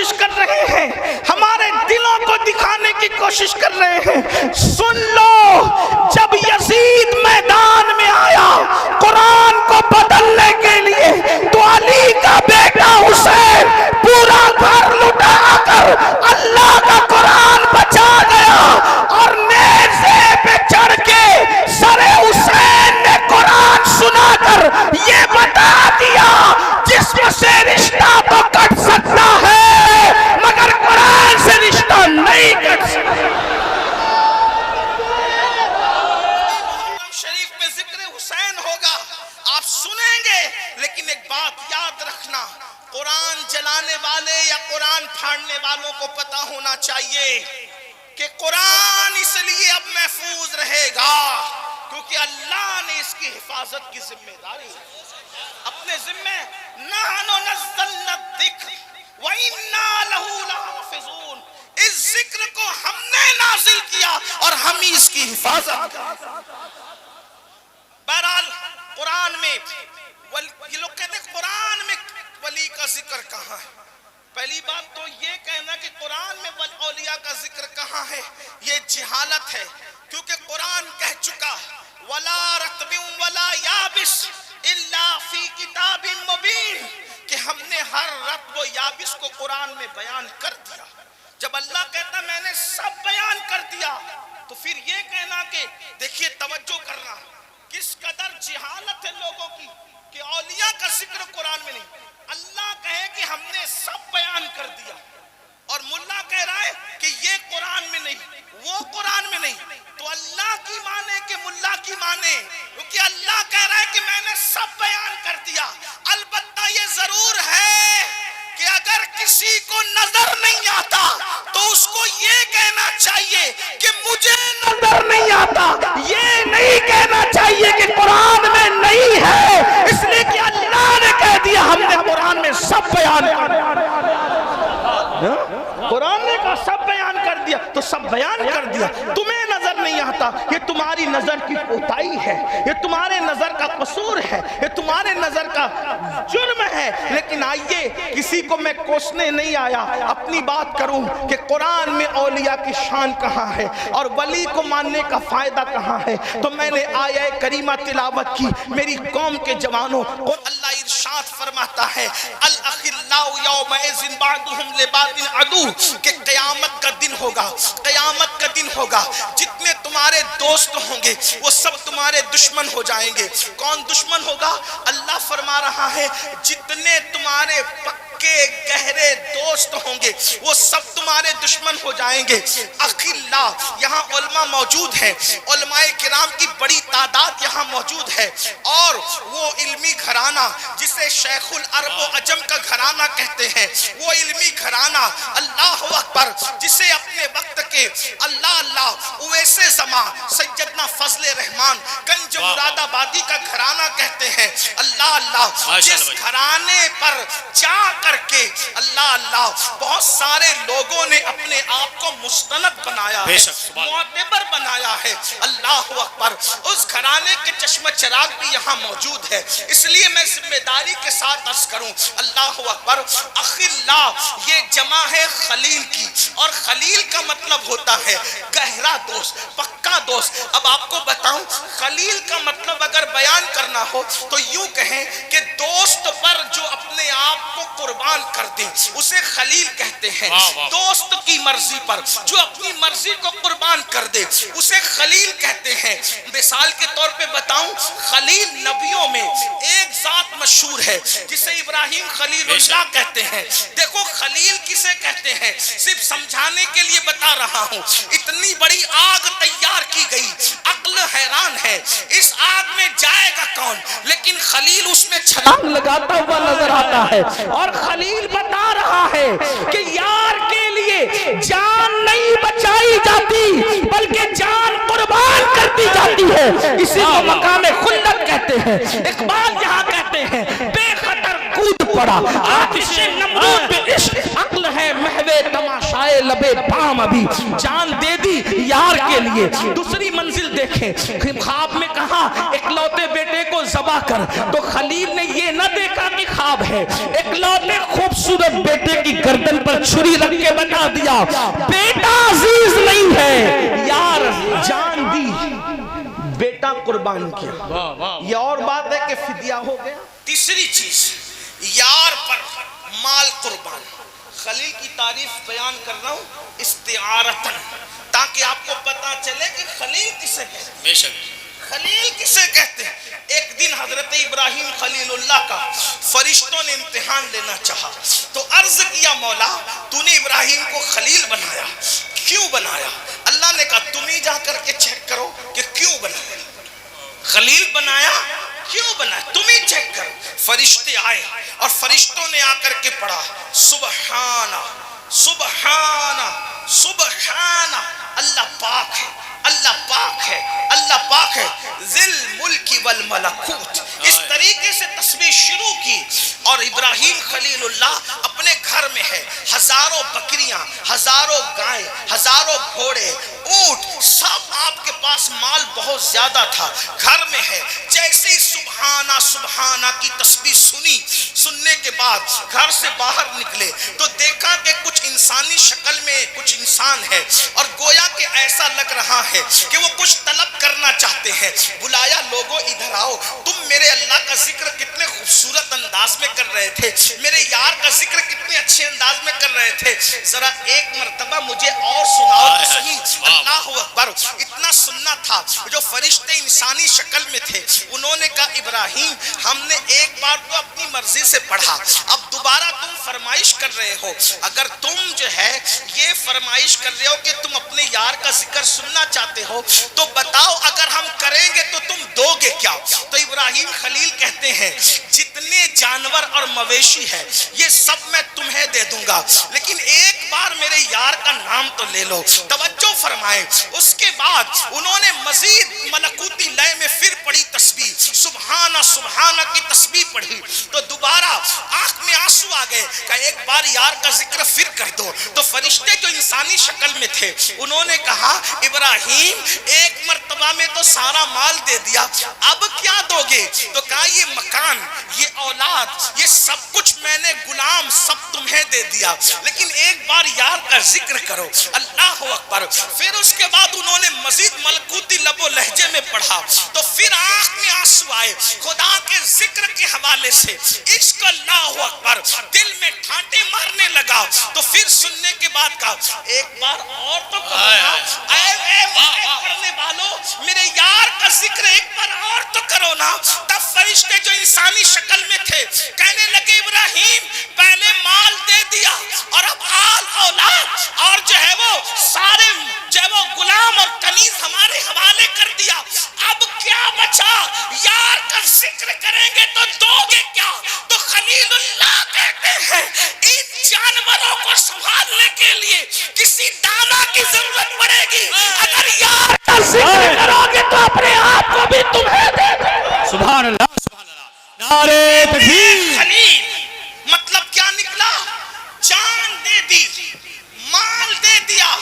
کوشش کر رہے ہیں، ہمارے دلوں کو دکھانے کی کوشش کر رہے ہیں۔ سن لو، جب یزید میدان میں آیا قرآن کو بدلنے کے لیے تو علی کا بیٹا حسین پورا گھر لٹا کر اللہ کا قرآن بچا گیا، اور نیزے پہ چڑھ کے سر حسین نے قرآن سنا کر یہ بتا دیا جسم سے رشتہ تو کٹ سکتا ہے مگر قرآن سے رشتہ نہیں کٹ سکتا۔ شریف میں ذکر حسین ہوگا، آپ سنیں گے، لیکن ایک بات یاد رکھنا، قرآن جلانے والے یا قرآن پھاڑنے والوں کو پتا ہونا چاہیے کہ قرآن اس لیے اب محفوظ رہے گا کیونکہ اللہ نے اس کی حفاظت کی ذمہ داری اپنے ذمہ، نحن نزلنا الذکر وَإِنَّا لَهُ لَحَافِظُونَ، اس ذکر کو ہم نے نازل کیا اور ہم ہی اس کی حفاظت کریں۔ بہرحال قرآن میں یہ لوگ کہتے ہیں قرآن میں ولی کا ذکر کہاں ہے؟ پہلی بات تو یہ کہنا کہ قرآن میں اولیاء کا ذکر کہاں ہے، یہ جہالت ہے، کیونکہ قرآن کہہ چکا وَلَا رَطْبٍ وَلَا يَابِسٍ إِلَّا فِي كِتَابٍ مُبِينٍ، کہ ہم نے ہر رطب و یابس کو قرآن میں بیان کر دیا۔ جب اللہ کہتا میں نے سب بیان کر دیا تو پھر یہ کہنا کہ دیکھیے توجہ کرنا، کس قدر جہالت ہے لوگوں کی کہ اولیاء کا ذکر قرآن میں نہیں۔ اللہ کہے کہ ہم نے سب بیان کر دیا اور ملا کہہ رہا ہے کہ یہ قرآن میں نہیں، وہ قرآن میں نہیں، تو اللہ کی مانے کہ ملا کی مانے، کیونکہ اللہ کہہ رہا ہے کہ میں نے سب بیان کر دیا۔ البتہ یہ ضرور ہے کہ اگر کسی کو نظر نہیں آتا تو اس کو یہ کہنا چاہیے کہ مجھے نظر نہیں آتا، یہ نہیں کہنا چاہیے کہ قرآن میں نہیں ہے، اس لیے کہ اللہ نے کہہ دیا ہم نے قرآن میں سب بیان کر دیا۔ قرآن نے کہا سب بیان کر دیا تو سب بیان کر دیا۔ تمہیں نظر نہیں آتا، یہ تمہاری نظر کی کوتاہی ہے، یہ تمہارے نظر کا قصور ہے، یہ تمہارے نظر کا جرم ہے، لیکن آئیے کسی کو میں کوسنے نہیں آیا، اپنی بات کروں کہ قرآن میں اولیاء کی شان کہاں ہے اور ولی کو ماننے کا فائدہ کہاں ہے، تو میں نے آیہ کریمہ تلاوت کی میری قوم کے جوانوں، اور اللہ ارشاد فرماتا ہے الاخلاء یومئذ بعضهم لبعض عدو، کہ قیامت کا دن ہوگا، قیامت کا دن ہوگا، جتنے تمہارے دوست ہوں گے وہ سب تمہارے دشمن ہو جائیں گے۔ کون دشمن ہوگا؟ اللہ فرما رہا ہے جتنے تمہارے پکے گہرے دوست ہوں گے وہ سب تمہارے دشمن ہو جائیں گے۔ اخلاء، یہاں علماء موجود ہیں، علماء کرام کی بڑی تعداد یہاں موجود ہے، اور وہ علمی گھرانہ جسے شیخ العرب و عجم کا گھرانہ کہتے ہیں، وہ علمی گھرانہ، اللہ اکبر، جسے اپنے وقت کے اللہ اویس زمان سیدنا فضل رحمان گنج مراد آبادی کا گھرانہ کہتے ہیں، اللہ جس گھرانے پر جا کر کے اللہ بہت سارے لوگوں نے اپنے آپ کو مستند بنایا ہے، معتبر بنایا ہے، اللہ اکبر، اس گھرانے کے چشم چراغ بھی یہاں موجود ہے۔ اس لیے میں ذمہ داری کے ساتھ عرض کروں، اللہ اکبر، اخلاء یہ جمع ہے خلیل کی، اور خلیل کا مطلب ہوتا ہے گہرا دوست، پکا دوست۔ اب آپ کو بتاؤں خلیل کا مطلب اگر بیان کرنا ہو تو یوں کہیں کہ دوست پر جو اپنے آپ کو قربان کر دیں اسے خلیل کہتے ہیں، دوست کی مرضی پر جو اپنی مرضی کو قربان کر دے اسے خلیل کہتے ہیں۔ مثال کے طور پہ بتاؤں، خلیل نبیوں میں ایک ذات مشہور ہے جسے ابراہیم خلیل اللہ کہتے ہیں۔ دیکھو خلیل کسے کہتے ہیں، صرف سمجھانے کے لیے بتا رہا ہوں، اتنی بڑی آگ تیار کی گئی، عقل حیران ہے، اس آگ میں جائے گا کون، لیکن خلیل اس میں چھلانگ لگاتا ہوا نظر آتا ہے، اور خلیل بتا رہا ہے کہ یار کے لیے جان نہیں بچائی جاتی بلکہ جان قربان کرتی جاتی ہے، اسی کو مقام خلت کہتے ہیں۔ اقبال یہاں کہتے ہیں بے خطر کود پڑا آتش نمرود پہ عشق، عقل ہے محو تماشائے لبے بام، ابھی جان دے دی یار کے لیے۔ دوسری منزل دیکھیں، خواب میں کہا اکلوتے بیٹے کو ذبح کر، تو خلیل نے یہ نہ دیکھا کہ خواب ہے، اکلوتے خوبصورت بیٹے کی گردن پر پر چھری رکھ کے بتا دیا بیٹا عزیز نہیں ہے، یار جان دی، بیٹا قربان کیا. یہ اور بات ہے کہ فدیہ ہو گیا. تیسری چیز، یار پر مال قربان. خلیل کی تعریف بیان کر رہا ہوں استعارتن، تاکہ آپ کو پتا چلے کہ خلیل کسے کہتے ہیں. بے شک خلیل کسے کہتے ہیں. ایک دن حضرت ابراہیم خلیل اللہ کا فرشتوں نے امتحان لینا چاہا تو عرض کیا مولا تو نے ابراہیم کو خلیل بنایا، کیوں بنایا؟ اللہ نے کہا تم ہی جا کر کے چیک کرو کہ کیوں بنایا. خلیل بنایا کیوں بنایا تم ہی چیک کرو. فرشتے آئے اور فرشتوں نے آ کر کے پڑھا سبحانہ سبحانہ سبحانہ، اللہ پاک ہے، اللہ پاک ہے، اللہ پاک ہے، ذل ملک والملکوت. اس طریقے سے تسبیح شروع کی. اور ابراہیم خلیل اللہ اپنے گھر میں ہے، ہزاروں بکریاں، ہزاروں گائیں، ہزاروں گھوڑے، اونٹ، سب آپ کے پاس مال بہت زیادہ تھا، گھر میں ہے. جیسے ہی سبحانہ سبحانہ کی تسبیح سنی، سننے کے بعد گھر سے باہر نکلے تو دیکھا کہ کچھ انسانی شکل میں کچھ انسان ہے اور گویا کہ ایسا لگ رہا ہے کہ وہ کچھ طلب کرنا چاہتے ہیں. بلایا لوگوں ادھر آؤ، تم میرے اللہ کا ذکر کتنے خوبصورت انداز میں کر رہے تھے، میرے یار کا ذکر کتنے اچھے انداز میں کر رہے تھے، ذرا ایک مرتبہ مجھے اور سناؤ تو صحیح. اللہ اکبر. اتنا سننا تھا. جو فرشتے انسانی شکل میں تھے انہوں نے کہا ابراہیم ہم نے ایک بار تو اپنی مرضی سے پڑھا، اب دوبارہ تم فرمائش کر رہے ہو. اگر تم جو ہے یہ فرمائش کر رہے ہو کہ تم اپنے یار کا ذکر سننا چاہتے ہو تو بتاؤ اگر ہم کریں گے تو تم دو گے کیا؟ تو ابراہیم خلیل کہتے ہیں جتنے جانور اور مویشی ہے یہ سب میں تمہیں دے دوں گا، لیکن ایک بار میرے یار کا نام تو لے لو. توجہ فرمائیں. اس کے بعد انہوں نے مزید ملکوتی لے میں پھر پڑھی تسبیح، سبحانہ سبحانہ کی تسبیح پڑھی تو دوبارہ آنکھ میں آنسو آ گئے کہ ایک بار یار کا ذکر پھر کر دو. تو فرشتے جو انسانی شکل میں تھے انہوں نے کہا ابراہیم ایک مرتبہ میں تو سارا مال دے دیا، اب کیا دو گے؟ تو کہا یہ مکان، یہ اولاد، یہ سب کچھ میں نے غلام سب تمہیں دے دیا، لیکن ایک بار یار کا ذکر کرو. اللہ اکبر. پھر اس کے بعد انہوں نے مزید ملکوتی لب و لہجے میں پڑھا تو پھر آنکھ میں آنسو آئے. خدا کے ذکر کے حوالے سے عشق اللہ اکبر دل میں ٹھانٹے مارنے لگا. تو پھر سننے کے بعد کہا ایک بار اور تو کرو نا، اے پڑھنے والوں میرے یار کا ذکر ایک بار اور تو کرو نا. تب فرشتے جو انسانی شکل میں تھے کہنے لگے ابراہیم پہلے مال دے دیا اور اب آل اولاد اور جو ہے وہ سارے جو ہے وہ غلام اور کنیز ہمارے حوالے کر دیا، اب کیا بچا؟ یار کا ذکر کریں گے تو دو گے کیا؟ تو خلیل اللہ کہتے ہیں ان جانوروں کو سنبھالنے کے لیے کسی دانا کی ضرورت پڑے گی، اگر یار کا ذکر کرو گے تو اپنے آپ کو بھی تمہیں دے دے. سبحان اللہ سبحان اللہ. نعرے تکبیر. خلیل مطلب کیا نکلا؟ جان دے دی، مال دے دیا،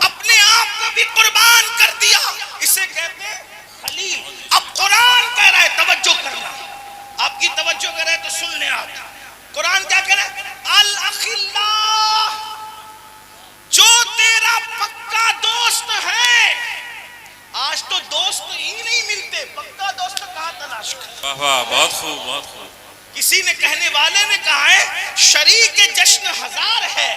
اپنے آپ کو بھی قربان کر دیا، اسے کہتے ہیں خلیل. اب قرآن کہہ رہا ہے توجہ کرنا، آپ کی توجہ کر رہے تو سن لیں. آپ قرآن کیا کہہ رہا ہے؟ الاخلاء، جو تیرا پکا دوست ہے. آج تو دوست ہی نہیں ملتے، پکا دوست کہاں تلاش کر. واہ واہ، بہت خوب بہت خوب. کسی نے کہنے والے نے کہا ہے شریک جشن ہزار ہے،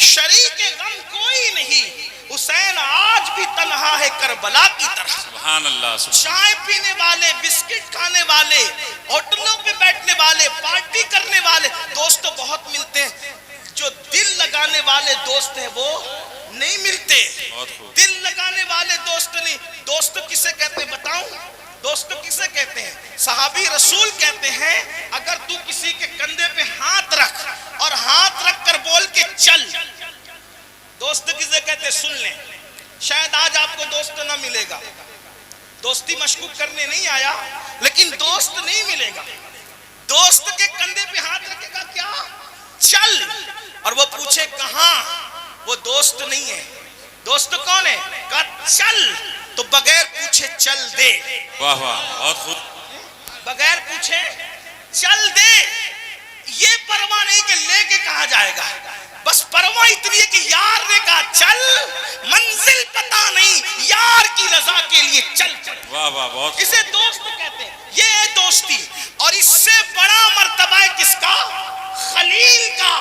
شریک غم کوئی نہیں. حسین آج بھی تنہا ہے کربلا کی طرح. سبحان اللہ. چائے پینے والے، بسکٹ کھانے والے، ہوٹلوں پہ بیٹھنے والے، پارٹی کرنے والے دوست تو بہت ملتے ہیں، جو دل لگانے والے دوست ہیں وہ نہیں ملتے. دل لگانے والے دوست نہیں. دوست کسے کہتے ہیں بتاؤں؟ دوست کسے کہتے ہیں؟ صحابی رسول کہتے ہیں اگر تو کسی کے کندھے پہ ہاتھ رکھ اور ہاتھ رکھ کر بول کے چل، دوست کسے کہتے ہیں؟ سن لیں. شاید آج آپ کو دوست نہ ملے گا، دوستی مشکوک کرنے نہیں آیا، لیکن دوست نہیں ملے گا. دوست کے کندھے پہ ہاتھ رکھے گا کیا؟ چل. اور وہ پوچھے کہاں؟ وہ دوست نہیں ہے. دوست کون ہے؟ کہا چل. تو بغیر پوچھے چل دے. واہ واہ، بہت خوب. بغیر پوچھے چل دے. یہ پرواہ نہیں کہ لے کے کہاں جائے گا، بس اتنی ہے کہ یار نے کہا چل، منزل پتا نہیں، یار کی رضا کے لیے چل چل۔ واہ واہ بہت اسے دوست کہتے ہیں، یہ ہے دوستی۔ اور اس سے بڑا مرتبہ ہے کس کا؟ خلیل کا۔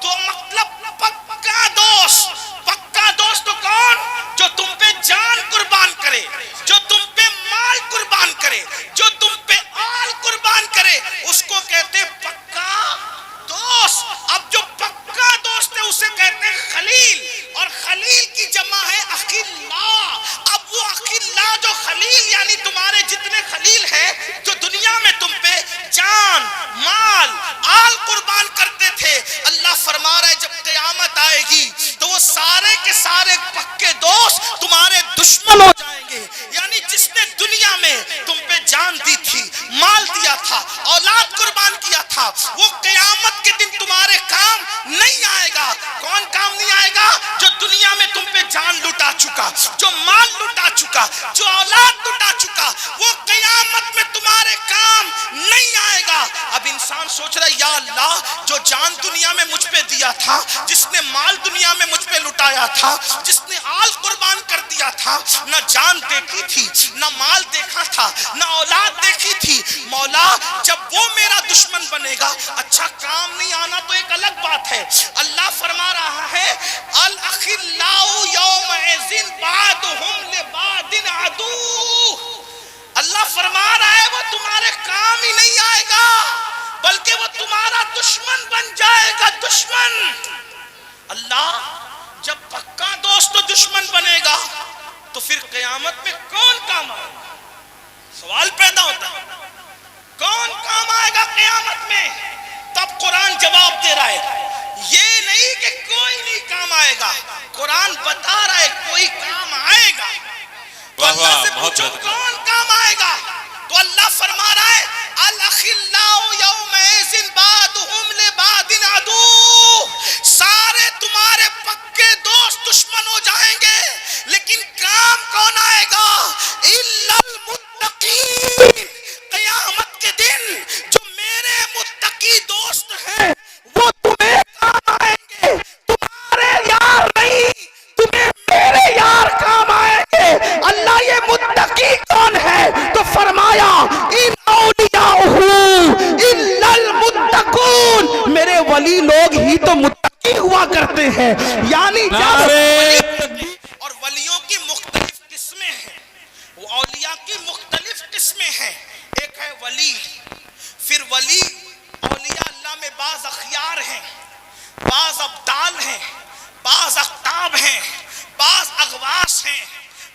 تو مطلب پکا دوست۔ پکا دوست کون؟ جو تم پہ جان قربان کرے، جو تم پہ مال قربان کرے، جو تم پہ آل قربان کرے، اس کو کہتے ہیں پکا دوست۔ اب جو پکا دوست ہے اسے کہتے ہیں خلیل، اور خلیل کی جمع ہے اخلاء۔ اب وہ اخلاء جو خلیل یعنی تمہارے جتنے خلیل ہیں جو دنیا میں تم پہ جان مال آل قربان کرتے تھے، اللہ فرما رہا ہے جب قیامت آئے گی تو وہ سارے کے سارے پکے دوست تمہارے دشمن ہو جائیں گے۔ یعنی جس نے دنیا میں تم پہ جان دی تھی، مال دیا تھا، اولاد قربان کیا تھا، وہ قیامت کے دن تمہارے کام نہیں آئے گا۔ کون کام نہیں آئے گا؟ جو دنیا میں تم پہ جان لٹا چکا، جو مال لٹا چکا، جو اولاد لٹا چکا، وہ قیامت میں تمہارے کام نہیں آئے گا۔ اب انسان سوچ رہا ہے یا اللہ، جو جان دنیا میں مجھ پہ دیا تھا، جس نے مال دنیا میں مجھ پہ لٹایا تھا، جس نے آل قربان کر دیا تھا، نہ جان دیکھی تھی، نہ مال دیکھا تھا، نہ اولاد دیکھی تھی، مولا جب وہ میرا دشمن بنے گا، اچھا کام نہیں آنا تو ایک الگ بات ہے۔ اللہ فرما رہا ہے الاخلاء یومئذ بعضهم لبعض عدو۔ اللہ فرما رہا ہے وہ تمہارے کام ہی نہیں آئے گا، بلکہ وہ تمہارا دشمن بن جائے گا، دشمن۔ اللہ جب پکا دوست تو دشمن بنے گا تو پھر قیامت میں کون کام آئے گا؟ سوال پیدا ہوتا ہے کون کام آئے گا قیامت میں؟ تب قرآن جواب دے رہا ہے، یہ نہیں کہ کوئی نہیں کام آئے گا، قرآن بتا رہا ہے کوئی کام آئے گا۔ تو اللہ سے پوچھو کون کام آئے گا؟ تو اللہ فرما رہا ہے الاخلاء یومئذ بعضهم لبعض عدو۔ سارے تمہارے پکے دوست دشمن ہو جائیں گے، لیکن کام کون آئے گا؟ الا المتقین۔ قیامت کے دن جو میرے متقی دوست ہیں وہ تمہیں کام آئیں گے، تمہارے یار نہیں، تمہیں میرے یار کام آئیں گے۔ اللہ یہ متقی کون ہے؟ تو فرمایا ان اولیاءہ الا المتقون، میرے ولی لوگ ہی تو متقی ہوا کرتے ہیں۔ یعنی اور ولیوں کی مختلف قسمیں ہیں، وہ اولیاء کی مختلف قسمیں ہیں۔ ایک ہے ولی، پھر ولی اولیاء اللہ میں بعض اخیار ہیں، بعض ابدال ہیں، بعض اقطاب ہیں، بعض اغواس ہیں،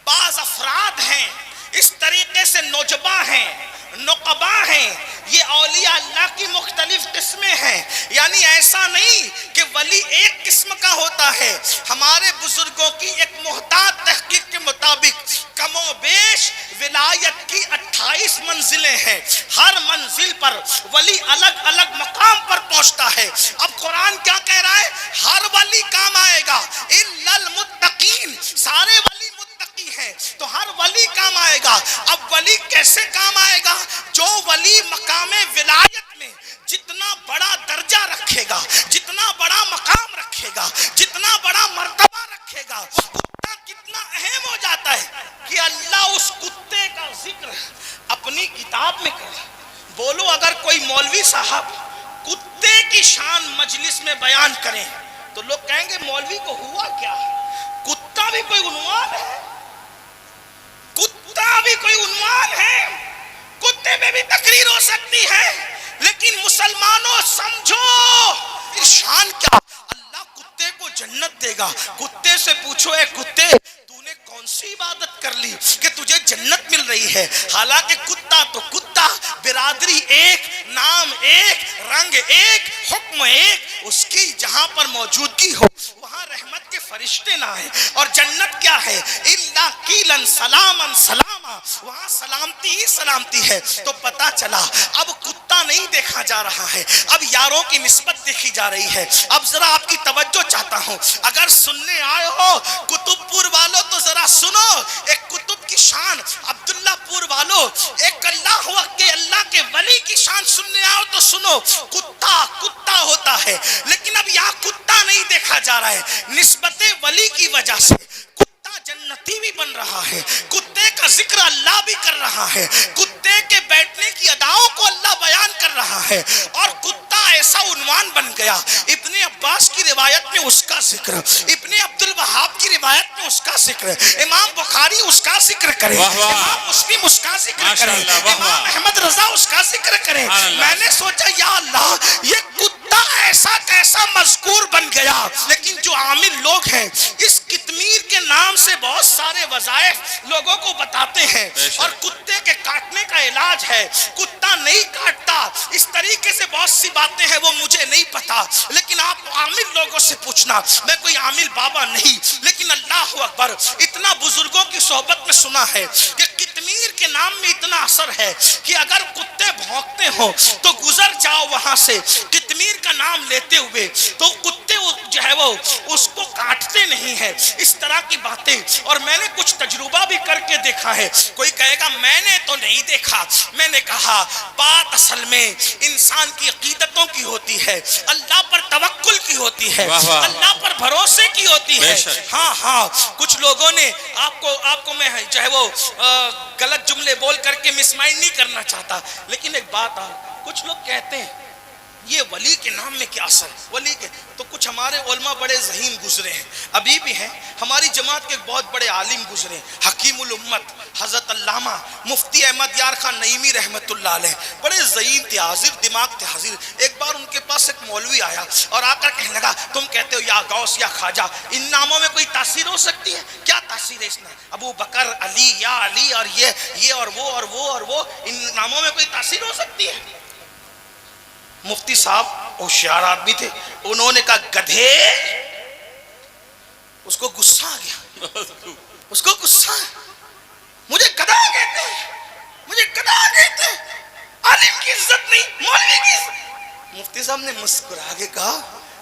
بعض افراد ہیں، اس طریقے سے نجبہ ہیں، نقبہ ہیں۔ یہ اولیاء اللہ کی مختلف قسمیں ہیں۔ یعنی ایسا نہیں کہ ولی ایک قسم کا ہوتا ہے۔ ہمارے بزرگوں کی ایک محتاط تحقیق کے مطابق کم و بیش ولایت کی 28 منزلیں ہیں۔ ہر منزل پر ولی الگ الگ مقام پر پہنچتا ہے۔ اب قرآن کیا کہہ رہا ہے؟ ہر ولی کام آئے گا الا المتقین، سارے ولی متقی ہیں تو ہر ولی کام آئے گا۔ اب ولی کیسے کام آئے گا؟ جو ولی مقام ولایت میں جتنا بڑا درجہ رکھے گا، جتنا بڑا مقام رکھے گا، جتنا بڑا مرتبہ رکھے گا، اتنا کتنا اہم ہو جاتا ہے کہ اللہ اس کتے کا ذکر اپنی کتاب میں کرے۔ بولو اگر کوئی مولوی صاحب کتے کی شان مجلس میں بیان کریں تو لوگ کہیں گے مولوی کو ہوا کیا؟ کتا بھی کوئی عنوان ہے؟ کتا بھی کوئی عنوان ہے؟ کتے میں بھی تقریر ہو سکتی ہے، لیکن مسلمانوں سمجھو شان کیا؟ اللہ کتے کو جنت دے گا۔ کتے سے پوچھو اے کتے تو نے کون سی عبادت کر لی کہ تجھے جنت مل رہی ہے؟ حالانکہ کتا تو کتا، برادری ایک، نام ایک، رنگ ایک، حکم ایک، اس کی جہاں پر موجودگی ہو وہاں رحمت کے فرشتے نہ ہیں۔ اور جنت کیا ہے؟ الا قیلا سلاما سلاما، وہاں سلامتی ہی سلامتی ہے۔ تو پتا چلا اب کتا نہیں دیکھا جا رہا ہے، اب یاروں کی نسبت دیکھی جا رہی ہے۔ اب ذرا آپ کی توجہ چاہتا ہوں، اگر سننے آئے ہو کتب پور والوں تو ذرا سنو ایک کتب کی شان، عبداللہ پور والوں ایک اللہ کے ولی کی شان سننے آؤ تو سنو۔ کتا کتا ہوتا ہے، لیکن اب یہاں کتا نہیں دیکھا جا رہا ہے. نسبت ولی کی وجہ سے کتا جنتی بھی بن رہا ہے, کتے کا ذکر اللہ بھی کر رہا ہے, کتے کے بیٹھنے کی اداؤں کو اللہ بیان کر رہا ہے, اور کتا ایسا عنوان بن گیا. ابن عباس کی روایت میں اس کا ذکر, ابن عبد الوہاب کی روایت میں اس کا ذکر, امام بخاری اس کا ذکر کرے, امام مسلم اس کا ذکر کرے, امام احمد رضا اس کا ذکر کرے. میں نے سوچا یا اللہ یہ کتا ایسا کیسا مذکور بن گیا. لیکن جو عامل لوگ ہیں اس قطمیر کے نام سے بہت سارے وظائف لوگوں کو بتاتے ہیں, اور کتے کے کاٹنے کا علاج ہے. کتا نہیں کاٹتا, اس طریقے سے بہت سی باتیں ہیں وہ مجھے نہیں پتا, لیکن آپ عامل لوگوں سے پوچھنا. میں کوئی عامل بابا نہیں, لیکن اللہ اکبر اتنا بزرگوں کی صحبت میں سنا ہے کہ قطمیر کے نام میں اتنا اثر ہے کہ اگر کتے بھونکتے ہو تو گزر جاؤ وہاں سے قطمیر کا نام لیتے ہوئے, تو کتے جو ہے وہ اس کو کاٹتے نہیں ہیں. اس طرح کی باتیں, اور میں نے کچھ تجربہ بھی کر کے دیکھا ہے. کوئی کہے گا میں نے تو نہیں دیکھا. میں نے کہا بات اصل میں انسان کی عقیدتوں کی ہوتی ہے, اللہ پر توکل کی ہوتی ہے, اللہ پر بھروسے کی ہوتی ہے. ہاں کچھ لوگوں نے آپ کو میں جو ہے وہ غلط جملے بول کر کے مس مائنڈ نہیں کرنا چاہتا, لیکن ایک بات کچھ لوگ کہتے ہیں یہ ولی کے نام میں کیا اثر ہے. ولی کے تو کچھ ہمارے علماء بڑے ذہین گزرے ہیں, ابھی بھی ہیں. ہماری جماعت کے بہت بڑے عالم گزرے, حکیم الامت حضرت علامہ مفتی احمد یار خان نعیمی رحمت اللہ علیہ, بڑے ذہین تھے, حاضر دماغ تھے, حاضر. ایک بار ان کے پاس ایک مولوی آیا اور آ کر کہنے لگا تم کہتے ہو یا غوث یا خواجہ, ان ناموں میں کوئی تاثیر ہو سکتی ہے؟ کیا تاثیر ہے اس میں؟ ابو بکر, علی, یا علی, اور یہ اور وہ اور وہ اور وہ, ان ناموں میں کوئی تاثیر ہو سکتی ہے؟ مفتی صاحب ہوشیار آدمی تھے, انہوں نے کہا گدھے. اس کو غصہ آ گیا, اس کو غصہ ہے, مجھے گدھا کہتے ہیں, مجھے گدھا کہتے ہیں, عالم کی عزت نہیں مولوی کی عزت. مفتی صاحب نے مسکرا کے کہا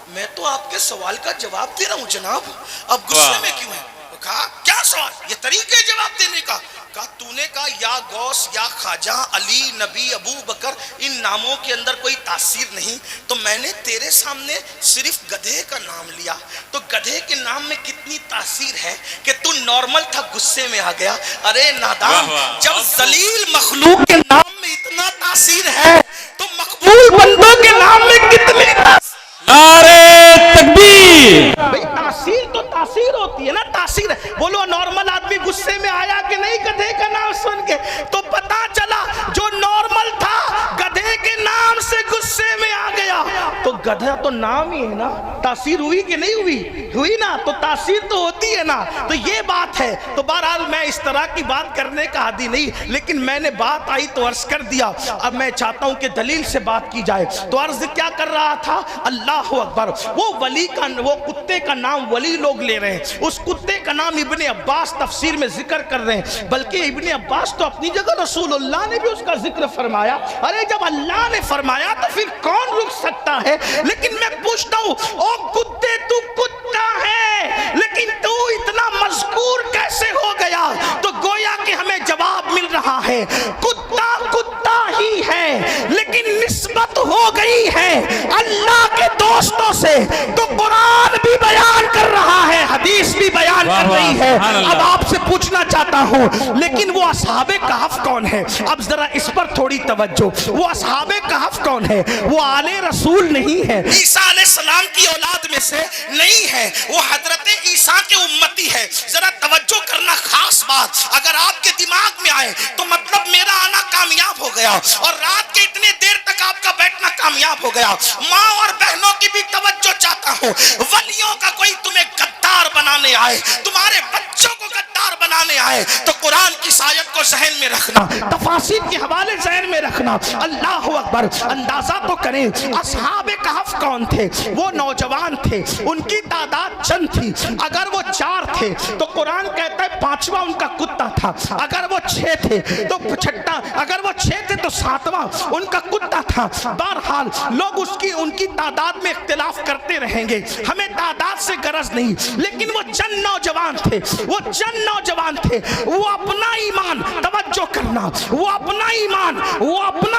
میں تو آپ کے سوال کا جواب دے رہا ہوں جناب, اب غصے میں کیوں ہے؟ کہا کیا سوال؟ یہ طریقے جواب دینے کا. کہا تو نے کہا یا غوث یا خواجہ, علی, نبی, ابو بکر, ان ناموں کے اندر کوئی تاثیر نہیں, تو میں نے تیرے سامنے صرف گدھے کا نام لیا, تو گدھے کے نام میں کتنی تاثیر ہے کہ تو نارمل تھا غصے میں آ گیا. ارے نادان, جب ذلیل مخلوق کے نام میں اتنا تاثیر ہے تو مقبول بندوں کے نام میں کتنی تاثیر. نعرے تکبیر. بھئی تاثیر تو تاثیر ہوتی ہے نا, تاثیر ہے. بولو نارمل آدمی غصے میں آیا کہ نہیں گدھے کا نام سن کے؟ تو پتا چلا جو نارمل تھا گدھے کے نام سے غصے میں آ گیا. تو گدھا تو نام ہی ہے نا, تاثیر ہوئی کہ نہیں ہوئی؟ ہوئی نا, تو تاثیر تو ہوتی ہے نا. تو یہ بات ہے. تو بہرحال میں اس طرح کی بات کرنے کا عادی نہیں, لیکن میں نے بات آئی تو عرض کر دیا. اب میں چاہتا ہوں کہ دلیل سے بات کی جائے. تو عرض کیا کر رہا تھا, اللہ اکبر, وہ ولی کا, وہ کتے کا نام ولی لوگ لے رہے ہیں, اس کتے کا نام ابن عباس تفسیر میں ذکر کر رہے ہیں. بلکہ ابن عباس تو اپنی جگہ رسول اللہ نے بھی اس کا ذکر فرمایا. ارے جب اللہ نے فرمایا تو پھر کون رک سکتا ہے؟ لیکن میں پوچھتا ہوں او کتے, تو کتا ہے لیکن تو اتنا مذکور کیسے ہو گیا؟ تو گویا کہ ہمیں جواب مل رہا ہے کتا کتا ہی ہے, لیکن نسبت ہو گئی ہے اللہ کے دوستوں سے. تو قرآن بھی بیان کر رہا ہے, حدیث بھی بیان کر رہی ہے. اب آپ سے پوچھنا چاہتا ہوں لیکن وہ اصحاب کہف کون ہے؟ اب ذرا اس پر تھوڑی توجہ. وہ اصحاب کہف کون ہے؟ وہ آل رسول نہیں ہے, عیسیٰ علیہ السلام کی اولاد میں سے نہیں ہے, وہ حضرت عیسیٰ کے امتی ہے. ذرا توجہ کرنا, خاص بات اگر آپ کے دماغ میں آئے تو مطلب میرا آنا کامیاب ہو گیا, اور رات کے اتنے دیر تک آپ کا بیٹھنا کامیاب ہو گیا. ماں اور بہنوں کی بھی توجہ چاہتا ہوں, ولیوں کا کوئی تمہیں غدار بنانے آئے, تمہارے بچوں کو غدار بنانے آئے, تو قرآن کی آیت کو ذہن میں رکھنا, تفاسیر کے حوالے ذہن میں رکھنا. اللہ اکبر, اندازہ تو کریں اصحاب کہف کون تھے؟ وہ نوجوان تھے, ان کی تعداد چند تھی. اگر وہ 4 تھے تو قرآن کہتا ہے 5واں ان کا کتا تھا. اگر وہ 6 تھے تو چھٹا, اگر وہ 6 تھے تو 7واں ان کا کتا تھا. بہرحال لوگ ان کی تعداد میں اختلاف کرتے رہیں گے, ہمیں تعداد سے غرض نہیں, لیکن وہ چند نوجوان تھے, وہ چند نوجوان تھے, وہ اپنا ایمان, توجہ کرنا, وہ اپنا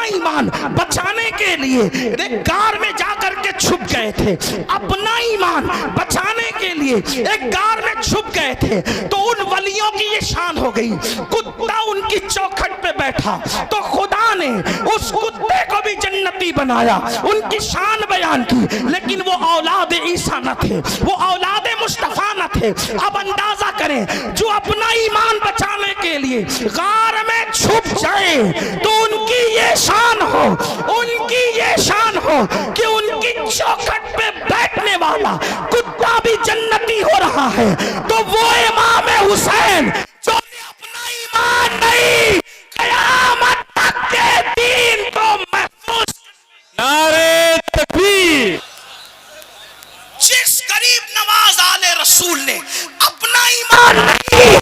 ایمان بچانے کے لیے غار میں جا کر کے چھپ گئے تھے. اپنا ایمان بچانے لیے ایک غار میں چھپ گئے تھے تو ان ولیوں کی یہ شان ہو گئی, کتا ان کی چوکھٹ پہ بیٹھا تو خدا نے اس کتے کو بھی جنتی بنایا, ان کی شان بیان کی, لیکن وہ اولاد عیسیٰ نہ تھے, وہ اولاد مصطفیٰ نہ تھے. اب اندازہ کریں جو اپنا ایمان بچانے کے لیے غار میں چھپ جائے تو ان کی یہ شان ہو, ان کی یہ شان ہو کہ ان کی چوکھٹ پہ بیٹھنے والا کتا بھی جنتی ہو رہا ہے, تو وہ امام حسین جو اپنا ایمان نہیں قیامت تک کے دین کو محفوظ. نعرہ تکبیر. جس غریب نواز آل رسول نے اپنا ایمان نہیں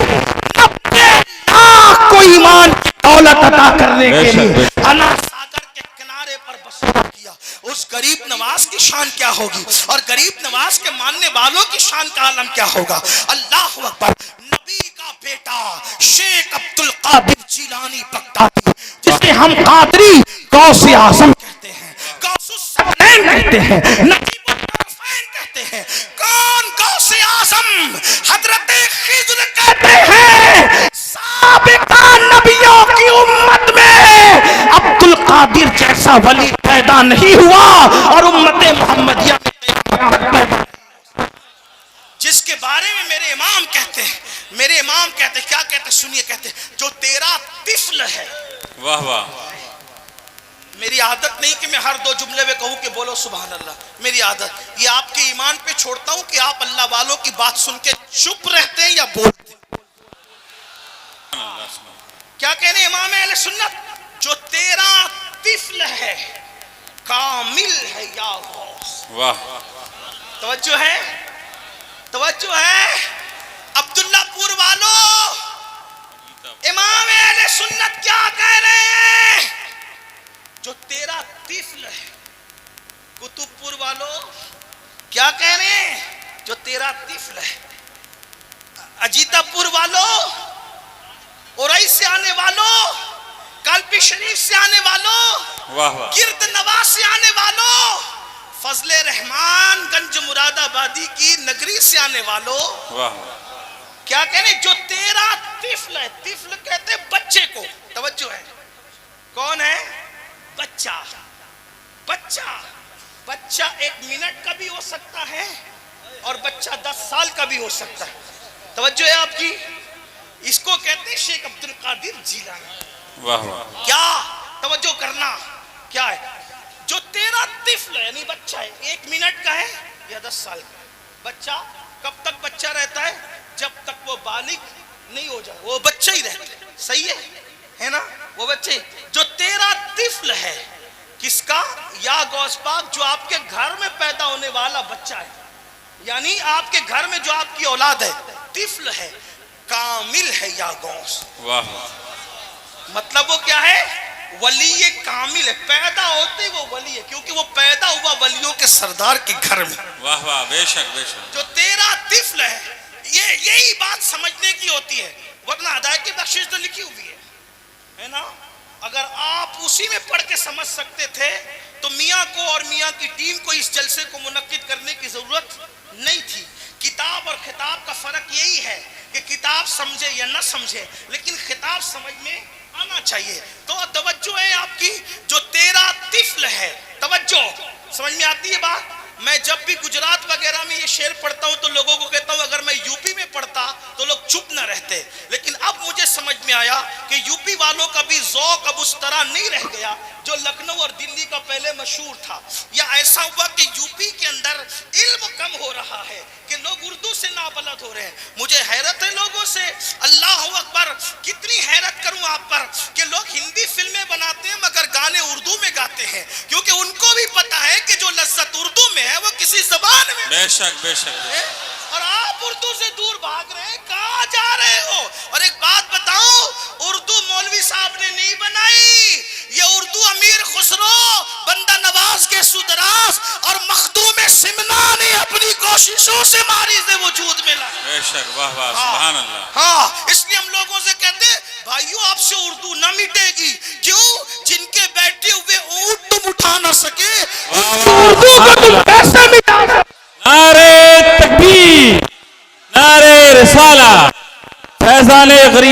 اپنے اللہ کو ایمان کی دولت عطا کرنے کے لیے اللہ ساگر کے کنارے پر بسر کیا, اس غریب نواز کی شان کیا ہوگی اور غریب نواز کے ماننے والوں کی شان کا عالم کیا ہوگا. اللہ اکبر. نبی کا بیٹا شیخ عبد القادر جیلانی بغدادی جسے ہم قادری غوث اعظم کہتے ہیں, غوث الثقلین کہتے ہیں, نجیب الطرفین کہتے ہیں, کون غوث اعظم حضرت خضر کہتے ہیں. سابقہ نبیوں کی امت میں عبد القادر جیسا ولی پیدا نہیں ہوا اور امت محمدیہ میں جس کے بارے میں میرے امام کہتے ہیں, میرے امام کہتے ہیں, کیا کہتے ہیں سنیے, کہتے ہیں جو تیرا طفل ہے. واہ واہ. میری عادت نہیں کہ میں ہر دو جملے میں کہوں کہ بولو سبحان اللہ, میری عادت یہ آپ کے ایمان پہ چھوڑتا ہوں کہ آپ اللہ والوں کی بات سن کے چپ رہتے ہیں یا بولتے ہیں. کیا کہنے امام اہل سنت, جو تیرا طفل ہے کامل ہے یا غوث. واہ. توجہ ہے, توجہ ہے. عبداللہ پور والو, امام اہل سنت کیا کہہ رہے ہیں, جو تیرا طفل ہے. کتب پور والو کیا کہہ رہے ہیں, جو تیرا طفل ہے. اجیتا پور والو, اورائی سے آنے والوں, کالپی شریف سے آنے والوں, واہ واہ. گرد نواز سے آنے والوں, فضل رحمان گنج مراد آبادی کی نگری سے آنے والوں, واہ. کیا کہنے, جو تیرا طفل ہے. طفل کہتے بچے کو. توجہ ہے, کون ہے بچہ. بچہ, بچہ 1 منٹ کا بھی ہو سکتا ہے اور بچہ 10 سال کا بھی ہو سکتا ہے. توجہ ہے آپ کی. اس کو کہتے ہیں شیخ عبد القادر جیلانی. واہ واہ. کیا توجہ کرنا, کیا ہے جو تیرا طفل ہے, یعنی بچہ ہے, 1 منٹ کا ہے یا 10 سال کا. بچہ کب تک بچہ رہتا ہے, جب تک وہ بالغ نہیں ہو جائے وہ بچہ ہی رہتا ہے. صحیح ہے نا, وہ بچے. جو تیرا طفل ہے کس کا, یا غوث پاک جو آپ کے گھر میں پیدا ہونے والا بچہ ہے, یعنی آپ کے گھر میں جو آپ کی اولاد ہے, طفل ہے, کامل ہے یا غوث. واہ واہ. مطلب وہ کیا ہے, ولی کامل ہے. پیدا ہوتے وہ ولی ہے کیونکہ وہ پیدا ہوا ولیوں کے سردار کے گھر میں. واہ واہ. بے شک بے شک. جو تیرا طفل ہے, یہی بات سمجھنے کی ہوتی ہے, ورنہ ہدایت کی بخشش تو لکھی ہوئی ہے نا. اگر آپ اسی میں پڑھ کے سمجھ سکتے تھے تو میاں کو اور میاں کی ٹیم کو اس جلسے کو منعقد کرنے کی ضرورت نہیں تھی. کتاب اور خطاب کا فرق یہی ہے کہ کتاب سمجھے یا نہ سمجھے, لیکن خطاب سمجھ میں آنا چاہیے. تو توجہ ہے آپ کی, جو تیرا طفل ہے. توجہ, سمجھ میں آتی ہے بات. میں جب بھی گجرات وغیرہ میں یہ شعر پڑھتا ہوں تو لوگوں کو کہتا ہوں اگر میں یو پی میں پڑھتا تو لوگ چپ نہ رہتے, لیکن اب مجھے سمجھ میں آیا کہ یو پی والوں کا بھی ذوق اب اس طرح نہیں رہ گیا جو لکھنؤ اور دلی کا پہلے مشہور تھا. یا ایسا ہوا کہ یو پی کے اندر علم کم ہو رہا ہے کہ لوگ اردو سے نابلد ہو رہے ہیں. مجھے حیرت ہے لوگوں سے, اللہ اکبر, کتنی حیرت کروں آپ پر کہ لوگ ہندی فلمیں بناتے ہیں مگر گانے اردو میں گاتے ہیں, کیونکہ ان کو بھی پتا ہے کہ جو لذت اردو میں ہے وہ کسی زبان میں. بے شک بے شک. اور آپ اردو سے دور بھاگ رہے ہیں, کہاں جا رہے ہو. اور ایک بات بتاؤں, اردو مولوی صاحب نے نہیں بنائی, یہ اردو امیر خسرو, بندہ نواز کے سودراس اور مخدوم سمنا نے اپنی کوششوں سے ماریز وجود میں لائی. بے شک. واہ واہ. سبحان اللہ. ہاں, اس لیے ہم لوگوں سے کہتے ہیں بھائیو آپ سے اردو نہ مٹے گی. کیوں, جن کے بیٹھے ہوئے اونٹ تم اٹھا نہ سکے, اردو کو تم کیسے مٹا سکتے. نعرہ تکبیر.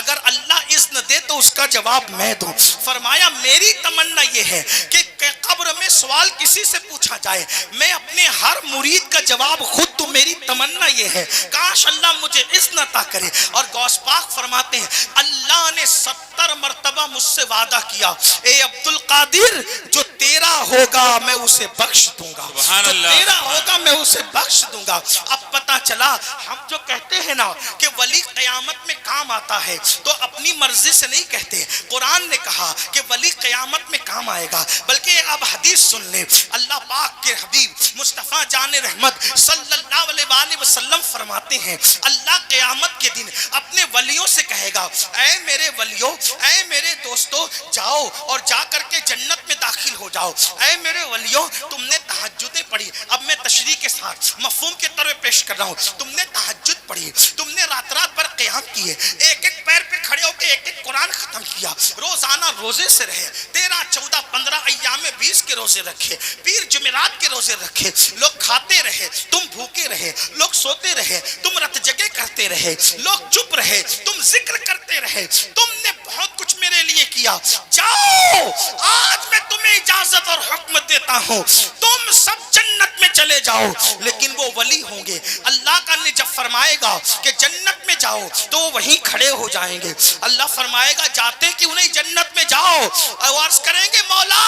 اگر اللہ اذن دے تو اس کا جواب میں دوں۔ فرمایا میری تمنا یہ ہے کہ قبر میں سوال کسی سے پوچھا جائے، میں اپنے ہر مرید کا جواب خود دوں۔ میری تمنا یہ ہے کاش اللہ مجھے اذن عطا کرے۔ اور غوث پاک فرماتے ہیں اللہ نے 70 مرتبہ مجھ سے وعدہ کیا، اے عبد القادر جو تیرا ہوگا میں اسے بخش دوں گا، جو تیرا ہوگا میں اسے بخش دوں گا۔ اب پتا چلا ہم جو کہتے ہیں نا کہ ولی قیامت میں کام آتا ہے تو اپنی مرضی سے نہیں کہتے، قرآن نے کہا کہ ولی قیامت میں کام آئے گا، بلکہ اب حدیث سن لیں۔ اللہ پاک کے حبیب مصطفیٰ جان رحمت صلی اللہ علیہ وآلہ وسلم فرماتے ہیں اللہ قیامت کے دن اپنے ولیوں سے کہے گا اے میرے ولیوں، اے میرے دوستو، جاؤ اور جا کر کے جنت میں داخل ہو جاؤ۔ اے میرے ولیوں تم نے تہجدیں پڑھی، اب میں تشریح کے ساتھ مفہوم کے طور پہ پیش کر رہا ہوں، تم نے تہجد پڑھی، تم نے رات رات بھر قیام کیے، ایک ایک پیر پہ کھڑے ہو کے ایک ایک قرآن ختم کیا، روزانہ روزے سے رہے، 13 14 15 ایام 20 کے روزے رکھے، پیر جمعرات کے روزے رکھے، لوگ کھاتے رہے تم بھوکے رہے، لوگ سوتے رہے تم رت جگہ کرتے رہے، لوگ چپ رہے تم ذکر کرتے رہے، تم نے بہت کچھ میرے لیے کیا، جاؤ آج میں تمہیں اجازت اور حکم دیتا ہوں تم سب جنت میں چلے جاؤ۔ لیکن وہ ولی ہوں گے اللہ کا نے جب فرمائے گا کہ جنت میں جاؤ تو وہ وہیں کھڑے ہو جائیں گے، اللہ فرمائے گا جاتے کیوں نہیں جنت میں جاؤ، اور عرض کریں گے مولا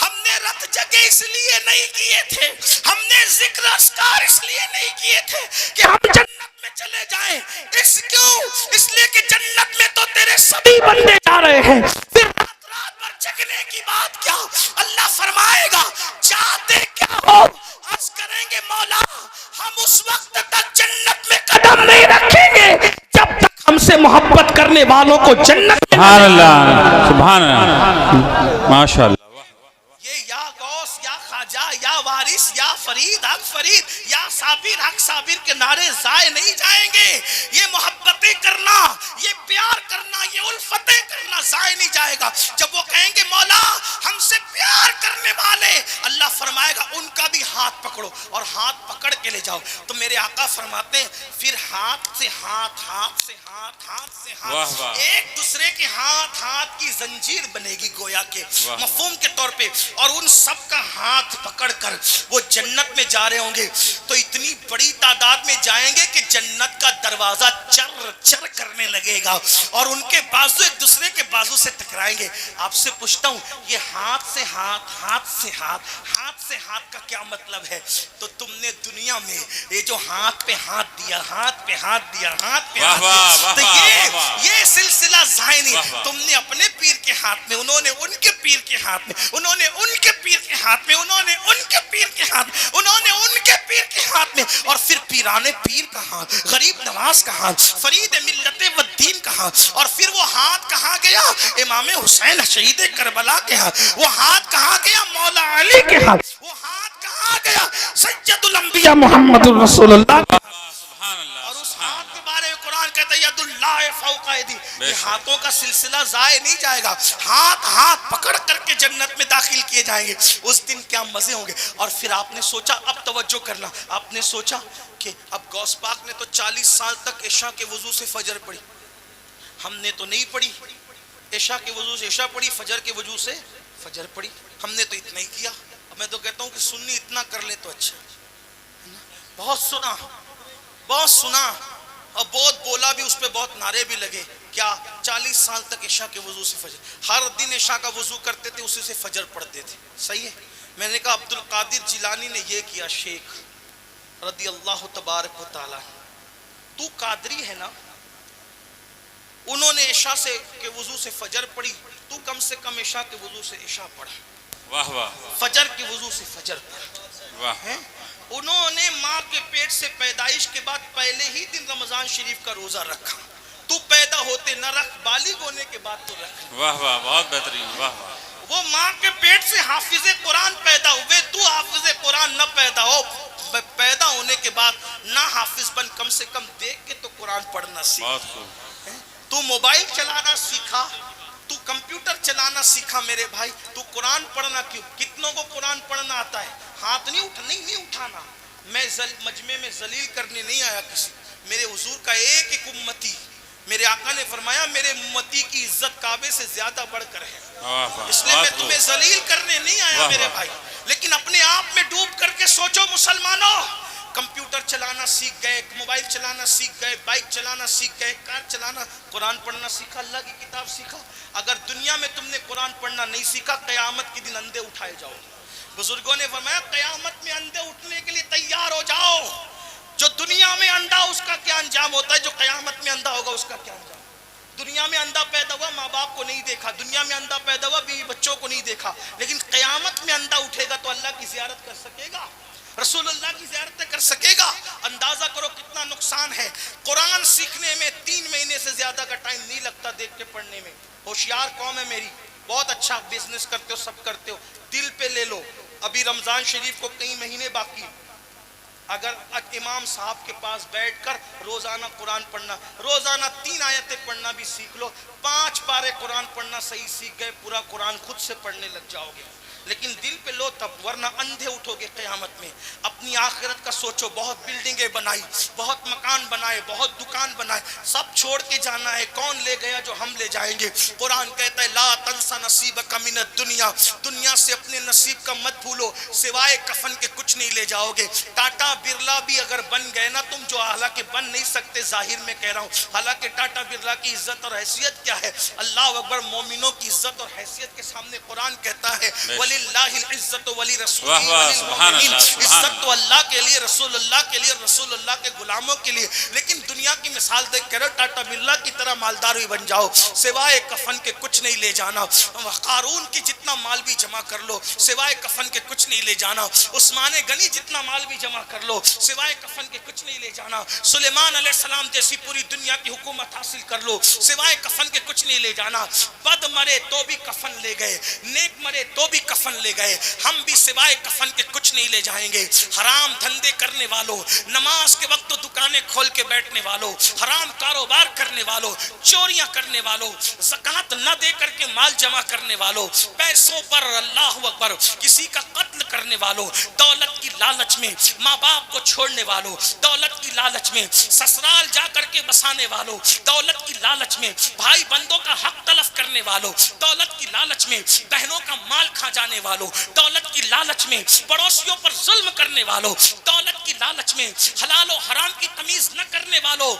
ہم نے رت جگہ اس لیے نہیں کیے تھے، ہم نے ذکر اذکار اس لیے نہیں کیے تھے کہ ہم جنت میں چلے جائیں، اس لیے کہ جنت میں تو تیرے سبھی بندے جا رہے ہیں، پھر رات رات بھر جگنے کی بات کیا؟ اللہ فرمائے گا جاتے کیا ہو؟ عرض کریں گے مولا ہم اس وقت تک جنت میں قدم نہیں رکھیں گے جب تک ہم سے محبت کرنے والوں کو جنت میں سبحان اللہ، سبحان اللہ، ماشاء اللہ۔ یہ یا غوث یا خواجہ یا وارث یا فرید حق فرید یا صابر حق صابر کے نعرے ضائع نہیں جائیں گے، یہ محبتیں کرنا، یہ پیار کرنا، یہ الفتیں کرنا ضائع نہیں جائے گا۔ جب وہ کہیں گے مولا ہم سے پیار کرنے والے، اللہ فرمائے گا ان کا بھی ہاتھ پکڑو اور ہاتھ پکڑ کے لے جاؤ۔ تو میرے آقا فرماتے ہیں پھر ہاتھ سے ہاتھ، ہاتھ سے ہاتھ، ہاتھ سے ہاتھ، ایک دوسرے کے ہاتھ ہاتھ کی زنجیر بنے گی گویا کے مفہوم کے طور پہ، اور ان سب کا ہاتھ پکڑ کر وہ جنت میں جا رہے ہوں گے تو اتنی بڑی تعداد میں جائیں گے کہ جنت کا دروازہ چر چر کرنے لگے گا اور ان کے بازو ایک دوسرے کے بازو سے ٹکرائیں گے۔ آپ سے پوچھتا ہوں یہ ہاتھ سے ہاتھ، ہاتھ سے ہاتھ، ہاتھ سے ہاتھ کا کیا مطلب ہے؟ تو تم نے دنیا میں یہ جو ہاتھ پہ ہاتھ دیا، ہاتھ پہ ہاتھ دیا، ہاتھ پہ ہاتھ دیا، تو یہ سلسلہ ضائع نہیں۔ تم نے اپنے پیر کے ہاتھ میں، انہوں نے ان کے پیر کے ہاتھ میں، انہوں نے ان کے پیر کے ہاتھ میں، انہوں نے ان کے پیر کے ہاتھ میں، انہوں نے ان کے پیر کے ہاتھ میں، اور پھر پیرانے پیر کا ہاتھ، غریب نواز کا ہاتھ، فرید ملت و دین کا ہاتھ، اور پھر وہ ہاتھ کہاں گیا؟ امام حسین شہید کربلا کے ہاتھ، وہ ہاتھ کہاں گیا؟ مولا علی کے ہاتھ، وہ ہاتھ کہاں گیا؟ سید الانبیاء محمد الرسول اللہ۔ اور اس ہاتھ کے بارے میں قرآن کہتا ہے ید اللہ فوق ایدی، یہ ہاتھوں کا سلسلہ ضائع نہیں جائے گا، ہاتھ ہاتھ پکڑ کر کے جنت میں داخل کیے جائیں گے۔ اس دن کیا مزے ہوں گے۔ اور پھر آپ نے سوچا، اب توجہ کرنا، آپ نے سوچا کہ اب غوث پاک نے تو 40 سال تک عشاء کے وضو سے فجر پڑھی، ہم نے تو نہیں پڑھی، عشاء کے وضو سے عشاء پڑھی، فجر کے وضو سے فجر پڑھی، ہم نے تو اتنا ہی کیا۔ اب میں تو کہتا ہوں کہ سنی اتنا کر لے تو اچھا، بہت سنا، بہت سنا اور بہت بولا بھی، اس پہ بہت نعرے بھی لگے، کیا 40 سال تک عشاء کے وضو سے فجر، ہر دن عشاء کا وضو کرتے تھے، اسی سے فجر پڑھتے تھے، صحیح ہے۔ میں نے کہا عبد القادر جیلانی نے یہ کیا، شیخ رضی اللہ تبارک و تعالی، تو قادری ہے نا، انہوں نے عشاء سے کے وضو سے فجر پڑھی، تو کم سے کم عشاء کے وضو سے عشاء پڑھا، واہ واہ فجر کے وضو سے فجر پڑھا، واہ، انہوں نے ماں کے پیٹ سے پیدائش کے بعد پہلے ہی دن رمضان شریف کا روزہ رکھا، تو پیدا ہوتے نہ رکھ، بالغ ہونے کے بعد تو رکھ، واہ واہ، بہت بہترین، واہ واہ۔ وہ ماں کے پیٹ سے حافظ قرآن پیدا ہوئے، تو حافظ قرآن نہ پیدا ہو، پیدا ہونے کے بعد نہ حافظ بن، کم سے کم دیکھ کے تو قرآن پڑھنا سیکھ، بہت خوب، تو موبائل چلانا سیکھا، تو کمپیوٹر چلانا سیکھا میرے بھائی، تو قرآن پڑھنا کیوں؟ کتنوں کو قرآن پڑھنا آتا ہے؟ ہاتھ نہیں اٹھانا، میں مجمع میں ذلیل کرنے نہیں آیا کسی، میرے حضور کا ایک ایک امتی، میرے آقا نے فرمایا میرے امتی کی عزت کعبے سے زیادہ بڑھ کر ہے، اس لیے میں تمہیں ذلیل کرنے نہیں آیا میرے بھائی، لیکن اپنے آپ میں ڈوب کر کے سوچو مسلمانوں، کمپیوٹر چلانا سیکھ گئے، موبائل چلانا سیکھ گئے، بائک چلانا سیکھ گئے، کار چلانا، قرآن پڑھنا سیکھا، اللہ کی کتاب سیکھا، اگر دنیا میں تم نے قرآن پڑھنا نہیں سیکھا قیامت کے دن اندھے اٹھائے جاؤ گے۔ بزرگوں نے فرمایا قیامت میں اندھے اٹھنے کے لیے تیار ہو جاؤ، جو دنیا میں اندھا اس کا کیا انجام ہوتا ہے، جو قیامت میں اندھا ہوگا اس کا کیا انجام۔ دنیا میں اندھا پیدا ہوا، ماں باپ کو نہیں دیکھا، دنیا میں اندھا پیدا ہوا، بیوی بچوں کو نہیں دیکھا، لیکن قیامت میں اندھا اٹھے گا تو اللہ کی زیارت کر سکے گا، رسول اللہ کی زیارت کر سکے گا۔ اندازہ کرو کتنا نقصان ہے۔ قرآن سیکھنے میں 3 مہینے سے زیادہ کا ٹائم نہیں لگتا، دیکھ کے پڑھنے میں۔ ہوشیار قوم ہے میری، بہت اچھا بزنس کرتے ہو، سب کرتے ہو، دل پہ لے لو، ابھی رمضان شریف کو کئی مہینے باقی، اگر امام صاحب کے پاس بیٹھ کر روزانہ قرآن پڑھنا، روزانہ 3 آیتیں پڑھنا بھی سیکھ لو، 5 پارے قرآن پڑھنا صحیح سیکھ گئے، پورا قرآن خود سے پڑھنے لگ جاؤ گے۔ لیکن دل پہ لو تب، ورنہ اندھے اٹھو گے قیامت میں۔ اپنی آخرت کا سوچو، بہت بلڈنگیں بنائی، بہت مکان بنائے، بہت دکان بنائے، سب چھوڑ کے جانا ہے، کون لے گیا جو ہم لے جائیں گے۔ قرآن کہتا ہے لا تنسا نصیبک من الدنیا، دنیا سے اپنے نصیب کا مت بھولو، سوائے کفن کے کچھ نہیں لے جاؤ گے۔ ٹاٹا برلا بھی اگر بن گئے نا تم، جو حالانکہ بن نہیں سکتے، ظاہر میں کہہ رہا ہوں، حالانکہ ٹاٹا برلا کی عزت اور حیثیت کیا ہے، اللہ اکبر، مومنوں کی عزت اور حیثیت کے سامنے قرآن کہتا ہے وَلِلَّهِ الْعِزَّةُ وَلِرَسُولِهِ وَلِلْمُؤْمِنِينَ، عزت تو اللہ کے لیے، رسول اللہ کے لیے، رسول اللہ کے غلاموں کے لیے۔ لیکن دنیا کی مثال دیکھ کر ٹاٹا برلا کی طرح مالدار بھی بن جاؤ، سوائے کفن کے کچھ نہیں لے جانا۔ قارون کی جتنا مال بھی جمع کر لو، سوائے کفن کے کچھ نہیں لے جانا۔ عثمان غنی جتنا مال بھی جمع کر لو، سوائے کفن کے کچھ نہیں لے جانا۔ سلیمان علیہ السلام جیسی پوری دنیا کی حکومت حاصل کر لو، سوائے کفن کے کچھ نہیں لے جانا۔ بد مرے تو بھی کفن لے گئے، نیک مرے تو بھی کفن لے گئے، ہم بھی سوائے کفن کے کچھ نہیں لے جائیں گے۔ حرام دھندے کرنے والوں، نماز کے وقت تو دکانیں کھول کے بیٹھنے والوں، حرام کاروبار کرنے والوں، چوریاں کرنے والوں، زکوٰۃ نہ دے کر کے مال جمع کرنے والوں، پیسوں پر اللہ اکبر کسی کا قتل کرنے والوں، دولت کی لالچ میں ماں باپ کو چھوڑنے والوں، دولت کی لالچ میں سسرال جا کر کے بسانے والوں، دولت کی لالچ میں بھائی بندوں کا حق تلف کرنے والوں، دولت کی لالچ میں بہنوں کا مال کھا جانے والوں، دولت کی لالچ میں پڑوسیوں پر ظلم کرنے والوں، دولت کی لالچ میں حلال و حرام کی تمیز نہ کرنے والوں،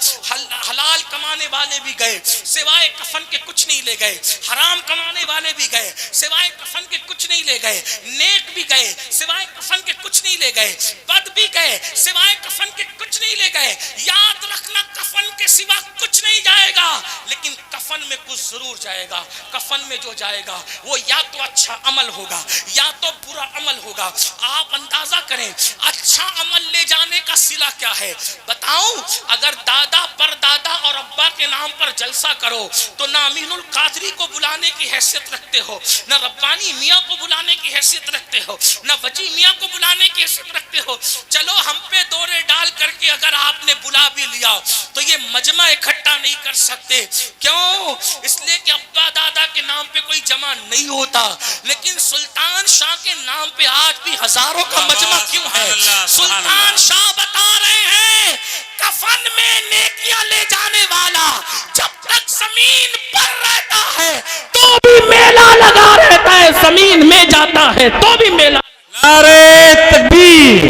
حلال کمانے والے بھی گئے، سوائے کفن کے کچھ نہیں لے گئے، حرام کمانے والے بھی گئے، سوائے کفن کے کچھ نہیں لے گئے، نیک بھی گئے، سوائے کفن کے کچھ نہیں لے گئے، بد بھی گئے، سوائے کفن کے کچھ نہیں لے گئے۔ یاد رکھنا کفن کے سوا کچھ نہیں جائے گا، لیکن کفن میں کچھ ضرور جائے گا۔ کفن میں جو جائے گا وہ یا تو اچھا عمل ہوگا یا تو برا عمل ہوگا۔ آپ اندازہ کریں اچھا عمل لے جانے کا صلہ کیا ہے، بتاؤں؟ اگر دادا پر دادا اور ابا کے نام پر جلسہ کرو تو نہ امین القادری کو بلانے کی حیثیت رکھتے ہو، نہ ربانی میاں کو بلانے کی حیثیت رکھتے ہو، نہ وجی میاں کو بلانے کی حیثیت رکھتے ہو۔ چلو ہم پہ دورے ڈال کر کے اگر آپ نے بلا بھی لیا تو یہ مجمع اکٹھا نہیں کر سکتے۔ کیوں؟ اس لیے کہ ابا دادا کے نام پہ کوئی جمع نہیں ہوتا، لیکن سلطان شاہ کے نام پہ آج بھی ہزاروں کا مجمع کیوں ہے؟ سلطان شاہ بتا رہے ہیں کفن میں نیکیاں لے جانے والا جب تک زمین پر رہتا ہے تو بھی میلہ لگا رہتا ہے، زمین میں جاتا ہے تو بھی میلہ۔ نعرہ تکبیر،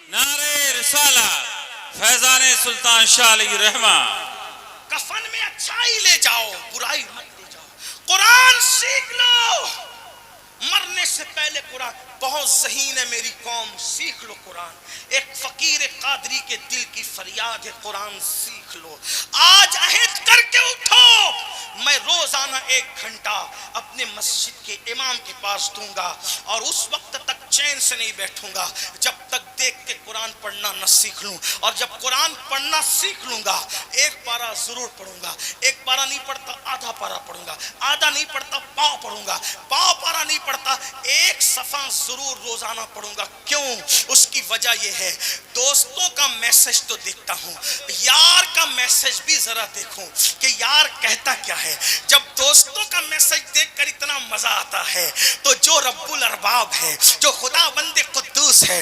نعرہ رسالت، فیضان سلطان شاہ علیہ رحمہ۔ کفن میں اچھائی لے جاؤ، برائی مت لے جاؤ، قرآن سیکھ لو۔ مرنے سے پہلے قرآن، بہت ذہین ہے میری قوم، سیکھ لو قرآن۔ ایک فقیر قادری کے دل کی فریاد ہے، قرآن سیکھ لو۔ آج عہد کر کے اٹھو، میں روزانہ 1 گھنٹہ اپنے مسجد کے امام کے پاس دوں گا، اور اس وقت تک چین سے نہیں بیٹھوں گا جب تک دیکھ کے قرآن پڑھنا نہ سیکھ لوں۔ اور جب قرآن پڑھنا سیکھ لوں گا 1 پارہ ضرور پڑھوں گا، 1 پارہ نہیں پڑھتا آدھا پارہ پڑھوں گا، آدھا نہیں پڑھتا پاؤ پڑھوں گا، پاؤ پارہ نہیں پڑھتا 1 صفحہ ضرور روزانہ پڑھوں گا۔ کیوں؟ اس کی وجہ یہ ہے دوستوں کا میسج تو دیکھتا ہوں، یار کا میسج بھی ذرا دیکھوں کہ یار کہتا کیا ہے۔ جب دوستوں کا میسج دیکھ کر اتنا مزہ آتا ہے تو جو رب الارباب ہے، جو خدا بند قدوس ہے،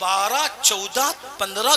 12, 14, 15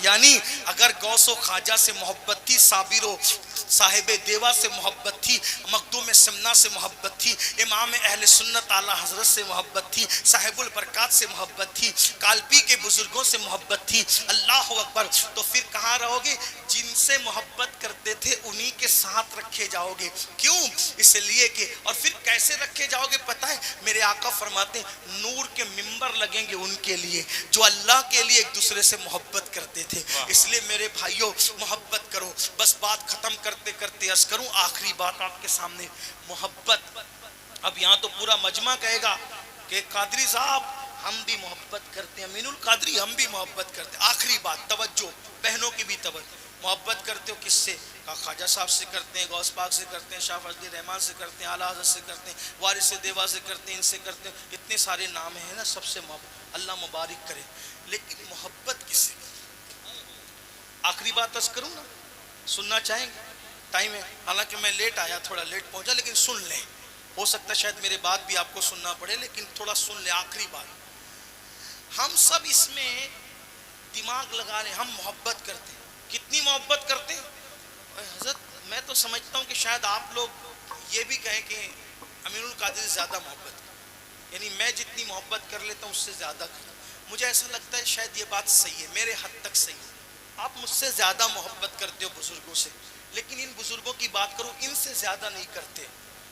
یعنی اگر غوث و خواجہ سے محبت تھی، صابر و صاحب دیوا سے محبت تھی، مخدوم سمنا سے محبت تھی، امام اہل سنت اعلی حضرت سے محبت تھی، صاحب البرکات سے محبت تھی، کالپی کے بزرگوں سے محبت تھی، اللہ اکبر، تو پھر کہاں رہو گے؟ جن سے محبت کرتے تھے انہی کے ساتھ رکھے جاؤ گے۔ کیوں؟ اس لیے کہ، اور پھر کیسے رکھے جاؤ گے پتہ ہے؟ میرے آقا فرماتے ہیں نور کے ممبر لگیں گے ان کے لیے جو اللہ کے لیے ایک دوسرے سے محبت کرتے تھے۔ اس لیے میرے بھائیوں محبت کرو۔ بس بات ختم کرتے کرتے عرض کروں آخری بات آپ کے سامنے، محبت۔ اب یہاں تو پورا مجمع کہے گا کہ قادری صاحب ہم بھی محبت کرتے ہیں، امین القادری ہم بھی محبت کرتے ہیں۔ آخری بات، توجہ، بہنوں کی بھی توجہ، محبت کرتے ہو کس سے؟ خواجہ صاحب سے کرتے ہیں، غوث پاک سے کرتے ہیں، شاہ فضل الرحمان سے کرتے ہیں، اعلیٰ حضرت سے کرتے ہیں، وارث دیوا سے کرتے ہیں، ان سے کرتے ہیں، اتنے سارے نام ہیں نا، سب سے محبت، اللہ مبارک کرے۔ لیکن محبت کس سے؟ آخری بات عرض کروں نا، سننا چاہیں گے؟ ٹائم ہے، حالانکہ میں لیٹ آیا، تھوڑا لیٹ پہنچا، لیکن سن لیں، ہو سکتا ہے شاید میرے بات بھی آپ کو سننا پڑے، لیکن تھوڑا سن لیں آخری بات۔ ہم سب اس میں دماغ لگا رہے ہیں، ہم محبت کرتے ہیں، کتنی محبت کرتے ہیں؟ حضرت میں تو سمجھتا ہوں کہ شاید آپ لوگ یہ بھی کہیں کہ امین القادری سے زیادہ محبت کریں، یعنی میں جتنی محبت کر لیتا ہوں اس سے زیادہ کرتا ہوں۔ مجھے ایسا لگتا ہے شاید یہ بات صحیح ہے، میرے حد تک صحیح ہے، آپ مجھ سے زیادہ محبت کرتے ہو بزرگوں سے، لیکن ان بزرگوں کی بات کروں ان سے زیادہ نہیں کرتے۔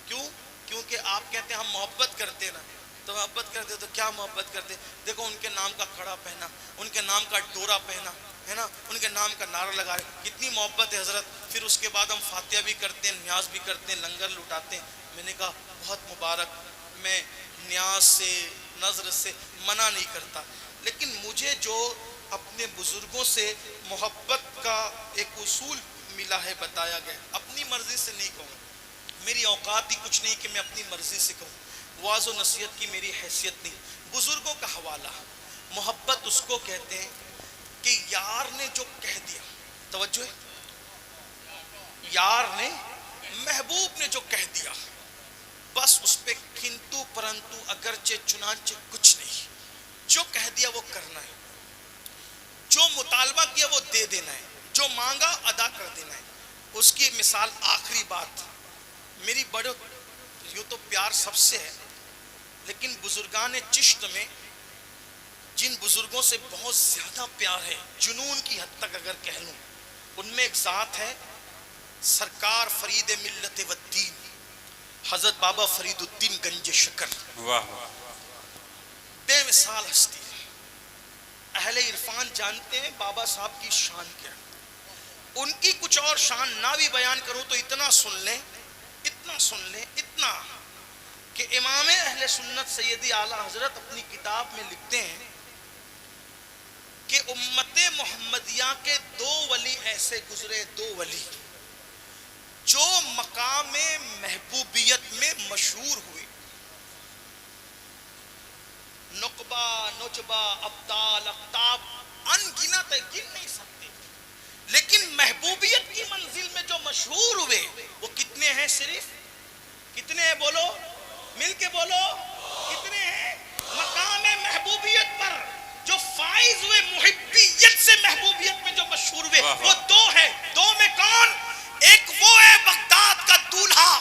کیوں؟ کیونکہ آپ کہتے ہیں ہم محبت کرتے نا، تو محبت کرتے تو کیا محبت کرتے؟ دیکھو ان کے نام کا کھڑا پہنا، ان کے نام کا ڈورا پہنا ہے نا، ان کے نام کا نعرہ لگا رہے، کتنی محبت ہے حضرت۔ پھر اس کے بعد ہم فاتحہ بھی کرتے ہیں، نیاز بھی کرتے ہیں، لنگر لٹاتے ہیں۔ میں نے کہا بہت مبارک، میں نیاز سے نظر سے منع نہیں کرتا، لیکن مجھے جو اپنے بزرگوں سے محبت کا ایک اصول ملا ہے، بتایا گیا، اپنی مرضی سے نہیں کہوں، میری اوقات ہی کچھ نہیں کہ میں اپنی مرضی سے کہوں، واعظ و نصیحت کی میری حیثیت نہیں، بزرگوں کا حوالہ۔ محبت اس کو کہتے ہیں کہ یار نے جو کہہ دیا، توجہ ہے، یار نے، محبوب نے جو کہہ دیا، بس اس پہ کنتو پرنتو اگرچہ چنانچہ کچھ نہیں، جو کہہ دیا وہ کرنا ہے، جو مطالبہ کیا وہ دے دینا ہے، جو مانگا ادا کر دینا ہے۔ اس کی مثال آخری بات، میری بڑے یوں تو پیار سب سے ہے، لیکن بزرگان چشت میں جن بزرگوں سے بہت زیادہ پیار ہے، جنون کی حد تک اگر کہہ لوں، ان میں ایک ذات ہے سرکار فرید ملت و دین، حضرت بابا فرید الدین گنج شکر، واہ واہ، بے مثال ہستی ہے۔ اہل عرفان جانتے ہیں بابا صاحب کی شان کیا ہے، ان کی کچھ اور شان نہ بھی بیان کروں تو اتنا سن لیں، اتنا سن لیں، اتنا کہ امام اہل سنت سیدی اعلیٰ حضرت اپنی کتاب میں لکھتے ہیں کہ امت محمدیہ کے دو ولی ایسے گزرے، دو ولی جو مقام محبوبیت میں مشہور ہوئے، نقبہ، نجبہ، ابدال، اقطاب، ان گنت ہے، گن نہیں سکتے، لیکن محبوبیت کی منزل میں جو مشہور ہوئے وہ کتنے ہیں؟ صرف کتنے ہیں؟ بولو، مل کے بولو، کتنے ہیں؟ مقام محبوبیت پر جو فائز ہوئے، محبیت سے محبوبیت میں جو مشہور ہوئے، وہ دو ہیں۔ دو میں کون؟ ایک وہ ہے بغداد کا دولہا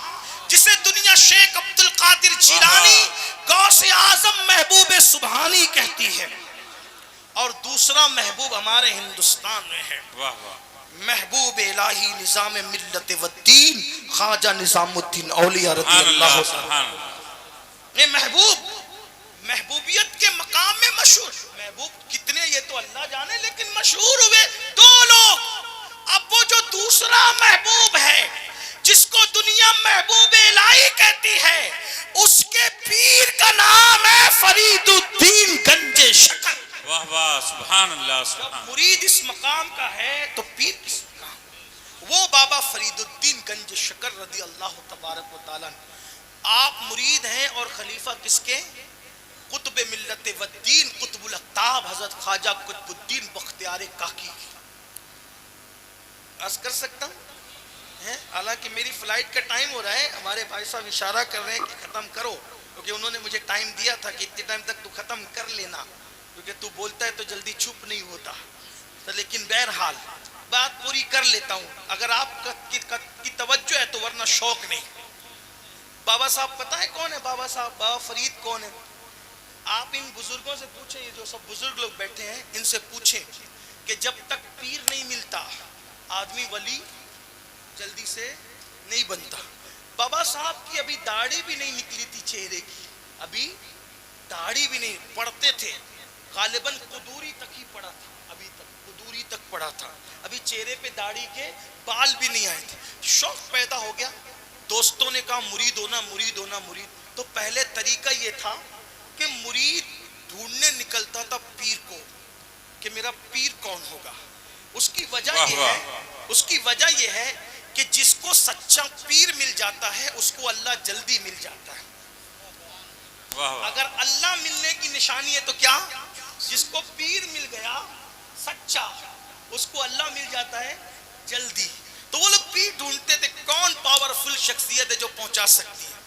جسے دنیا شیخ عبد القادر جیلانی غوث اعظم محبوب سبحانی کہتی ہے، اور دوسرا محبوب ہمارے ہندوستان میں ہے، محبوب الہی نظام ملت و دین خواجہ نظام الدین اولیاء رضی اللہ عنہ۔ یہ محبوب محبوبیت کے مقام میں مشہور، محبوب کتنے یہ تو اللہ جانے، لیکن مشہور ہوئے دو لوگ۔ اب وہ جو دوسرا محبوب ہے جس کو دنیا محبوب الہی کہتی ہے، اس کے پیر کا نام ہے فرید الدین گنج شکر۔ واہ واہ، سبحان اللہ، سبحان۔ مرید اس مقام کا ہے تو پیر کس مقام؟ وہ بابا فرید الدین گنج شکر رضی اللہ تبارک و تعالیٰ۔ آپ مرید ہیں اور خلیفہ کس کے؟ قطب ملت و دین، قطب الاقطاب حضرت خواجہ قطب الدین بختیار کاکی۔ عرض کر سکتا ہوں، حالانکہ میری فلائٹ کا ٹائم ہو رہا ہے، ہمارے بھائی صاحب اشارہ کر رہے ہیں کہ ختم کرو، کیونکہ انہوں نے مجھے ٹائم دیا تھا کہ اتنے ٹائم تک تو ختم کر لینا، کیونکہ تو بولتا ہے تو جلدی چپ نہیں ہوتا، تو لیکن بہرحال بات پوری کر لیتا ہوں اگر آپ کی توجہ ہے تو، ورنہ شوق نہیں. بابا صاحب پتہ ہے کون ہے بابا صاحب؟ بابا فرید کون ہے؟ آپ ان بزرگوں سے پوچھیں، یہ جو سب بزرگ لوگ بیٹھے ہیں ان سے پوچھیں کہ جب تک پیر نہیں ملتا آدمی ولی جلدی سے نہیں بنتا. بابا صاحب کی ابھی داڑھی بھی نہیں نکلی تھی چہرے کی، ابھی داڑھی بھی نہیں، پڑھتے تھے غالباً قدوری تک ہی پڑھا تھا، ابھی تک قدوری تک پڑھا تھا، ابھی چہرے پہ داڑھی کے بال بھی نہیں آئے تھے. شوق پیدا ہو گیا، دوستوں نے کہا مرید ہونا مرید ہونا مرید. تو پہلے طریقہ یہ تھا کہ مرید ڈھونڈنے نکلتا تھا پیر کو کہ میرا پیر کون ہوگا. اس کی وجہ یہ ہے کہ جس کو سچا پیر مل جاتا ہے اس کو اللہ جلدی مل جاتا ہے. اگر اللہ ملنے کی نشانی ہے تو کیا؟ جس کو پیر مل گیا سچا اس کو اللہ مل جاتا ہے جلدی. تو وہ لوگ پیر ڈھونڈتے تھے کون پاورفل شخصیت ہے جو پہنچا سکتی ہے.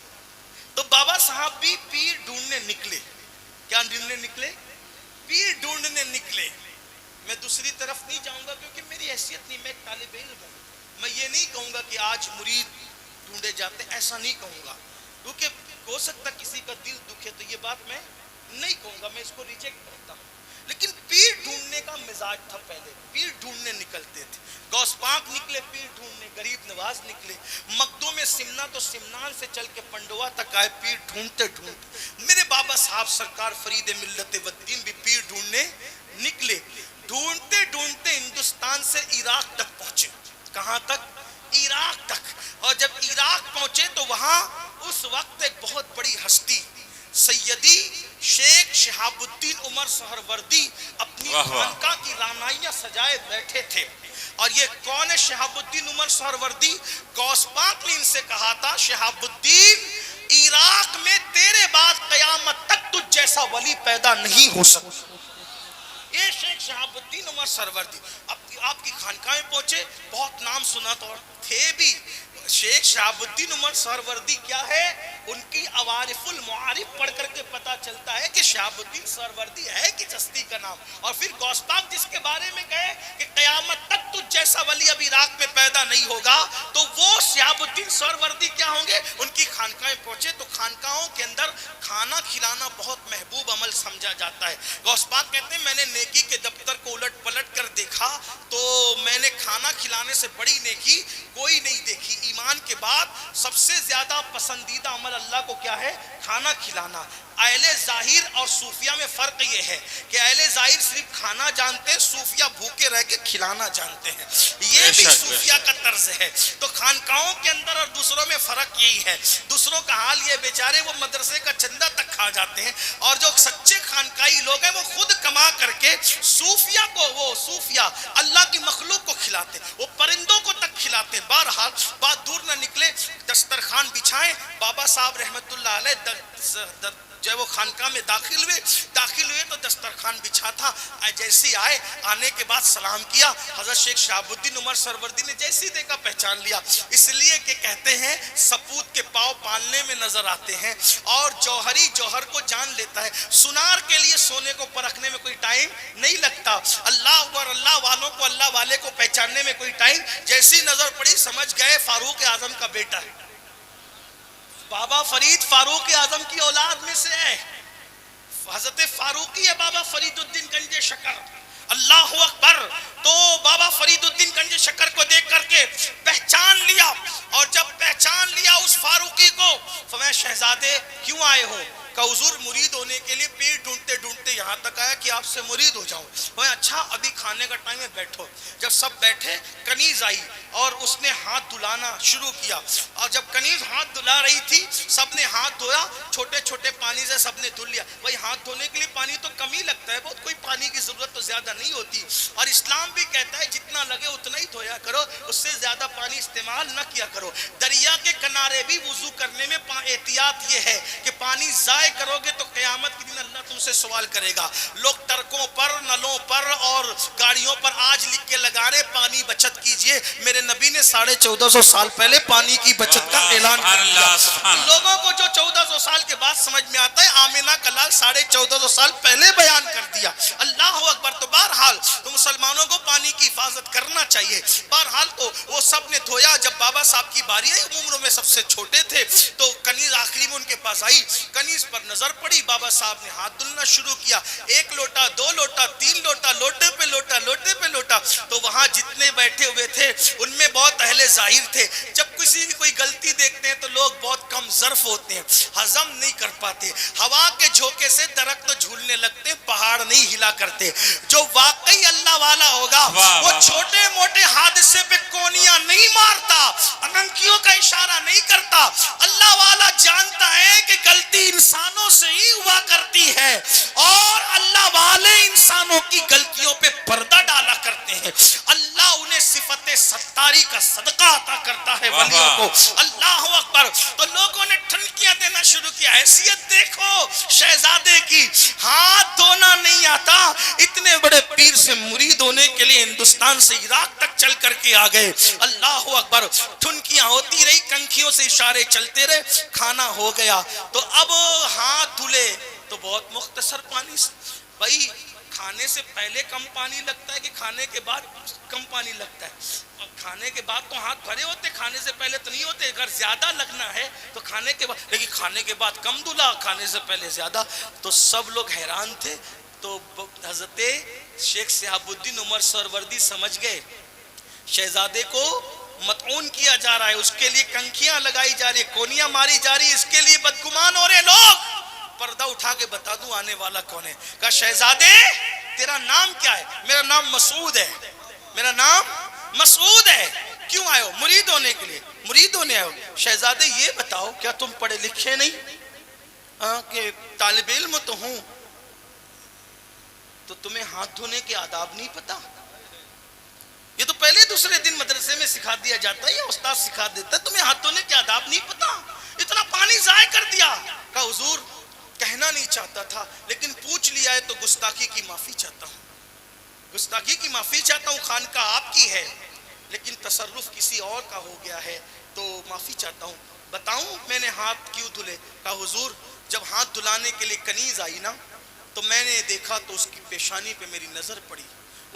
تو بابا صاحب بھی پیر ڈھونڈنے نکلے. کیا ڈھونڈنے نکلے؟ پیر ڈھونڈنے نکلے. میں دوسری طرف نہیں جاؤں گا کیونکہ میری حیثیت نہیں، میں ایک طالب علم ہوں. میں یہ نہیں کہوں گا کہ آج مرید ڈھونڈے جاتے، ایسا نہیں کہوں گا کیونکہ ہو سکتا کسی کا دل دکھے تو یہ بات میں نہیں کہوں گا، میں اس کو ریجیکٹ کرتا ہوں. لیکن پیر ڈھونڈنے کا مزاج تھا پہلے، پیر ڈھونڈنے نکلتے تھے. غوث پاک نکلے پیر ڈھونڈنے، غریب نواز نکلے مقدوم میں سمنا تو سمنان سے چل کے پنڈوا تک آئے پیر ڈھونڈتے ڈھونڈتے. میرے بابا صاحب سرکار فرید ملت والدین بھی پیر ڈھونڈنے نکلے. ڈھونڈتے ڈھونڈتے ہندوستان سے عراق تک پہنچے. کہاں تک؟ عراق تک. اور جب عراق پہنچے تو وہاں اس وقت ایک بہت بڑی ہستی سیدی شیخ شہاب الدین عمر سہروردی اپنی خانقاہ کی رانائیاں سجائے بیٹھے تھے. اور یہ کون ہے شہاب الدین عمر سہروردی؟ غوث پاک نے ان سے کہا تھا شہاب الدین عراق میں تیرے بعد قیامت تک تجھ جیسا ولی پیدا نہیں ہو سکتا. یہ شیخ شہاب الدین عمر سہروردی آپ کی خانقاہ میں پہنچے، بہت نام سنا تو تھے بھی. شیخ شہاب الدین عمر سہروردی کیا ہے؟ ان کی عوارف المعارف پڑھ کر کے پتا چلتا ہے کہ شہاب الدین سہروردی ہے کہ چشتی کا نام. اور پھر غوث پاک جس کے بارے میں کہے کہ قیامت تک تجھ جیسا ولی اب عراق میں پیدا نہیں ہوگا، تو وہ شہاب الدین سہروردی کیا ہوں گے؟ ان کی خانقاہیں پہنچے تو خانقاہوں کے اندر کھانا کھلانا بہت محبوب عمل سمجھا جاتا ہے. غوث پاک کہتے ہیں میں نے نیکی کے دفتر کو الٹ پلٹ کر دیکھا تو میں نے کھانا کھلانے سے بڑی نیکی کوئی نہیں دیکھی. ایمان کے بعد سب سے زیادہ پسندیدہ عمل اللہ کو کیا ہے؟ کھانا کھلانا. اہل ظاہر اور صوفیہ میں فرق یہ ہے کہ اہل ظاہر صرف کھانا جانتے ہیں، صوفیہ بھوکے رہ کے کھلانا جانتے ہیں. یہ بھی صوفیہ کا طرز ہے. تو خانقاہوں کے اندر اور دوسروں میں فرق یہی ہے. دوسروں کا حال یہ بیچارے وہ مدرسے کا چندہ تک کھا جاتے ہیں، اور جو سچے خانقاہی لوگ ہیں وہ خود کما کر کے صوفیہ کو، وہ صوفیہ اللہ کی مخلوق کو کھلاتے، وہ پرندوں کو تک کھلاتے. بہرحال بات دور نہ نکلے، دسترخوان بچھائیں. بابا صاحب رحمت اللہ علیہ جب وہ خانقاہ میں داخل ہوئے تو دسترخوان بچھا تھا. جیسے آئے، آنے کے بعد سلام کیا. حضرت شیخ شہاب الدین عمر سہروردی نے جیسی دیکھا پہچان لیا. اس لیے کہ کہتے ہیں سپوت کے پاؤں پالنے میں نظر آتے ہیں اور جوہری جوہر کو جان لیتا ہے. سنار کے لیے سونے کو پرکھنے میں کوئی ٹائم نہیں لگتا. اللہ اور اللہ والوں کو اللہ والے کو پہچاننے میں کوئی ٹائم. جیسی نظر پڑی سمجھ گئے فاروق اعظم کا بیٹا ہے. بابا فرید فاروق اعظم کی اولاد میں سے ہے. حضرت فاروقی ہے بابا فرید الدین گنج شکر. اللہ اکبر. تو بابا فرید الدین گنج شکر کو دیکھ کر کے پہچان لیا. اور جب پہچان لیا اس فاروقی کو، فرمایا شہزادے کیوں آئے ہو؟ کہ حضور مرید ہونے کے لیے پیر ڈھونڈتے ڈھونڈتے یہاں تک آیا کہ آپ سے مرید ہو جاؤں. وہ اچھا ابھی کھانے کا ٹائم ہے بیٹھو. جب سب بیٹھے کنیز آئی اور اس نے ہاتھ دھلانا شروع کیا. اور جب کنیز ہاتھ دھلا رہی تھی سب نے ہاتھ دھویا، چھوٹے چھوٹے پانی سے سب نے دھل لیا. بھائی ہاتھ دھونے کے لیے پانی تو کم ہی لگتا ہے، بہت کوئی پانی کی ضرورت تو زیادہ نہیں ہوتی. اور اسلام بھی کہتا ہے جتنا لگے اتنا ہی دھویا کرو، اس سے زیادہ پانی استعمال نہ کیا کرو. دریا کے کنارے بھی وضو کرنے میں احتیاط یہ ہے کہ پانی ضائع کرو گے تو قیامت کے دن اللہ تم سے سوال کرے گا. لوگ ٹرکوں پر, نلوں پر اور گاڑیوں پر آج لکھ کے لگا رہے پانی بچت کیجئے. میرے نبی نے 1450 سال پہلے پانی کی بچت کا اعلان کر دیا. لوگوں کو جو 1400 سال کے بعد سمجھ میں آتا ہے, آمینہ کا لال 1450 سال پہلے بیان کر دیا. اللہ اکبر. تو بہرحال تو مسلمانوں کو پانی کی حفاظت کرنا چاہیے. بہرحال تو وہ سب نے دھویا. جب بابا صاحب کی باری آئی, عمر میں سب سے چھوٹے تھے, تو کنیز آخری میں ان کے پاس آئی. کنیز پر نظر پڑی, بابا صاحب نے ہاتھ دھلنا شروع کیا. 1 لوٹا, 2 لوٹا, 3 لوٹا, لوٹے پہ لوٹا, لوٹے پہ لوٹا. تو وہاں جتنے بیٹھے ہوئے تھے ان میں بہت اہل ظاہر تھے. جب کسی کی کوئی غلطی دیکھتے ہیں تو لوگ بہت کم ظرف ہوتے ہیں, ہضم نہیں کر پاتے. ہوا کے جھونکے سے درخت جھولنے لگتے, پہاڑ نہیں ہلا کرتے. جو واقعی اللہ والا ہوگا وہ چھوٹے موٹے حادثے پہ کونیاں نہیں مارتا, اننکیوں کا اشارہ نہیں کرتا. اللہ والا جانتا ہے کہ غلطی انسانوں سے ہی ہوا کرتی ہے, اور اللہ والے انسانوں کی غلطیوں پہ پردہ ڈالا کرتے ہیں. اللہ انہیں صفت ستاری کا صدقہ عطا کرتا ہے ولیوں کو. اللہ اکبر. تو لوگوں نے ٹھنکیاں دینا شروع کیا. حیثیت دیکھو شہزادے کی, ہاتھ دھونا نہیں آتا. اتنے بڑے پیر سے مرید ہونے کے لیے ہندوستان سے عراق تک چل کر کے آ گئے. اللہ اکبر. ٹھنکیاں ہوتی رہی, کنکھیوں سے اشارے چلتے رہے, کھانا ہو گیا. تو اب ہاتھ دھلے تو بہت مختصر پانی سے. بھائی کھانے سے پہلے کم پانی لگتا ہے کہ کھانے کے بعد کم پانی لگتا ہے؟ کھانے کے بعد تو ہاتھ بھرے ہوتے, کھانے سے پہلے تو نہیں ہوتے. اگر زیادہ لگنا ہے تو کھانے کے بعد, لیکن کھانے کے بعد کم دھلا, کھانے سے پہلے زیادہ. تو سب لوگ حیران تھے. تو حضرت شیخ شہاب الدین عمر سہروردی سمجھ گئے شہزادے کو مطعون کیا جا رہا ہے, اس کے لیے کنکھیاں لگائی جا رہی, کونیاں ماری جا رہی, اس کے لیے بدگمان ہو رہے لوگ. پردہ اٹھا کے بتا دوں آنے والا کون ہے. کہا شہزادے تیرا نام کیا ہے؟ میرا نام مسعود ہے. میرا نام مسعود ہے. کیوں آئے ہو؟ مرید ہونے کے لیے. مرید ہونے آئے ہو. شہزادے یہ بتاؤ کیا تم پڑھے لکھے نہیں؟ کہ طالب علم تو ہوں. تو تمہیں ہاتھ دھونے کے آداب نہیں پتا؟ یہ تو پہلے دوسرے دن مدرسے میں سکھا دیا جاتا ہے, یا استاد سکھا دیتا ہے. تمہیں ہاتھ دھونے کے آداب نہیں پتا؟ اتنا پانی ضائع کر دیا. کہا حضور کہنا نہیں چاہتا تھا, لیکن پوچھ لیا ہے تو گستاخی کی معافی چاہتا ہوں. گستاخی کی معافی چاہتا ہوں. خانقاہ آپ کی ہے لیکن تصرف کسی اور کا ہو گیا ہے, تو معافی چاہتا ہوں. بتاؤں میں نے ہاتھ کیوں دھلے؟ کہا حضور جب ہاتھ دھلانے کے لیے کنیز آئی نا, تو میں نے دیکھا تو اس کی پیشانی پہ میری نظر پڑی.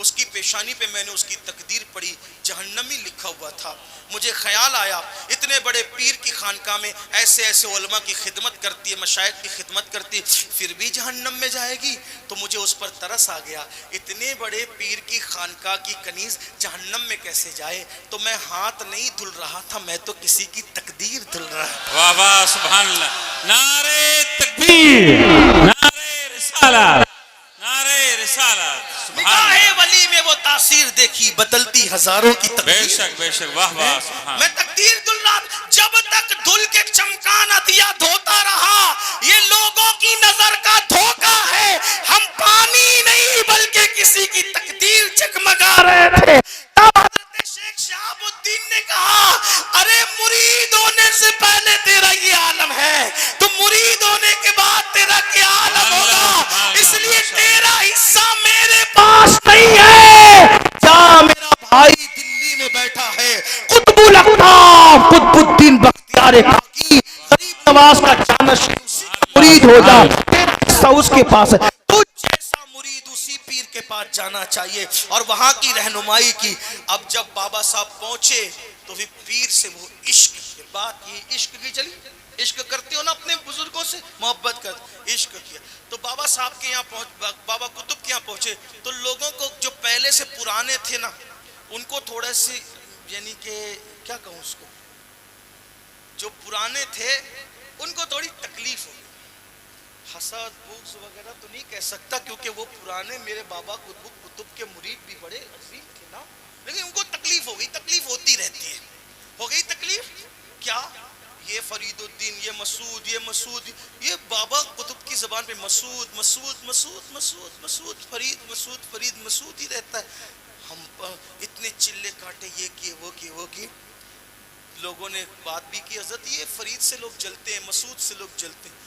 اس کی پیشانی پہ میں نے اس کی تقدیر پڑھی, جہنمی لکھا ہوا تھا. مجھے خیال آیا اتنے بڑے پیر کی خانقاہ میں ایسے ایسے علماء کی خدمت کرتی ہے, مشائخ کی خدمت کرتی, پھر بھی جہنم میں جائے گی. تو مجھے اس پر ترس آ گیا, اتنے بڑے پیر کی خانقاہ کی کنیز جہنم میں کیسے جائے. تو میں ہاتھ نہیں دھل رہا تھا, میں تو کسی کی تقدیر دھل رہا تھا. واہ واہ سبحان اللہ. نعرے تکبیر, نعرے رسالت, نعرے رسالت. نگاہ ولی میں وہ تاثیر دیکھی بدلتی ہزاروں کی بے تقدیر. شک بے شک. واہ واہ سبحان. میں تقدیر دھل رہا, جب تک دھل کے چمکانا دیا دھوتا رہا. یہ لوگوں کی نظر کا دھوکہ ہے. ہم پانی نہیں بلکہ کسی کی تقدیر چکمگا رہے تھے. تب حضرت شیخ شہاب الدین نے کہا ارے مرید ہونے سے پہلے تیرا یہ عالم ہے, تو مرید ہونے کے بعد تیرا کیا عالم ہوگا. اس لیے تیرا حصہ میرے پاس نہیں ہے. جا میرا بھائی دلی میں بیٹھا ہے, قطب الاقطاب قطب الدین بختیار کاکی غریب نواز کا جانشین, اسی کا مرید ہو جا. تیرا حصہ اس کے پاس ہے. تجھ جیسا مرید اسی پیر کے پاس جانا چاہیے اور وہاں کی رہنمائی کی. اب جب بابا صاحب پہنچے تو بھی پیر سے وہ عشق کی بات, یہ عشق کی چلی, عشق کرتے ہو نا اپنے بزرگوں سے, محبت کرتے, عشق کیا. تو بابا صاحب کے یہاں بابا قطب کے یہاں پہنچے تو لوگوں کو جو پہلے سے پرانے تھے نا, ان کو تھوڑا سی یعنی کہ کیا کہوں اس کو, جو پرانے تھے ان کو تھوڑی تکلیف ہو گئی. حسد بغض وغیرہ تو نہیں کہہ سکتا کیونکہ وہ پرانے میرے بابا قطب کے مرید بھی بڑے عظیم تھے نا, لیکن ان کو تکلیف ہو گئی. تکلیف ہوتی رہتی ہے. ہو گئی تکلیف. کیا یہ فرید الدین, یہ مسعود, یہ مسعود, یہ بابا قطب کی زبان پہ مسعود مسعود مسعود مسعود مسعود فرید مسعود فرید مسعود ہی رہتا ہے. ہم اتنے چلے کاٹے, یہ کیے وہ کیے وہ کیے. لوگوں نے بات بھی کی حضرت یہ فرید سے لوگ جلتے ہیں, مسعود سے لوگ جلتے ہیں.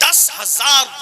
10,000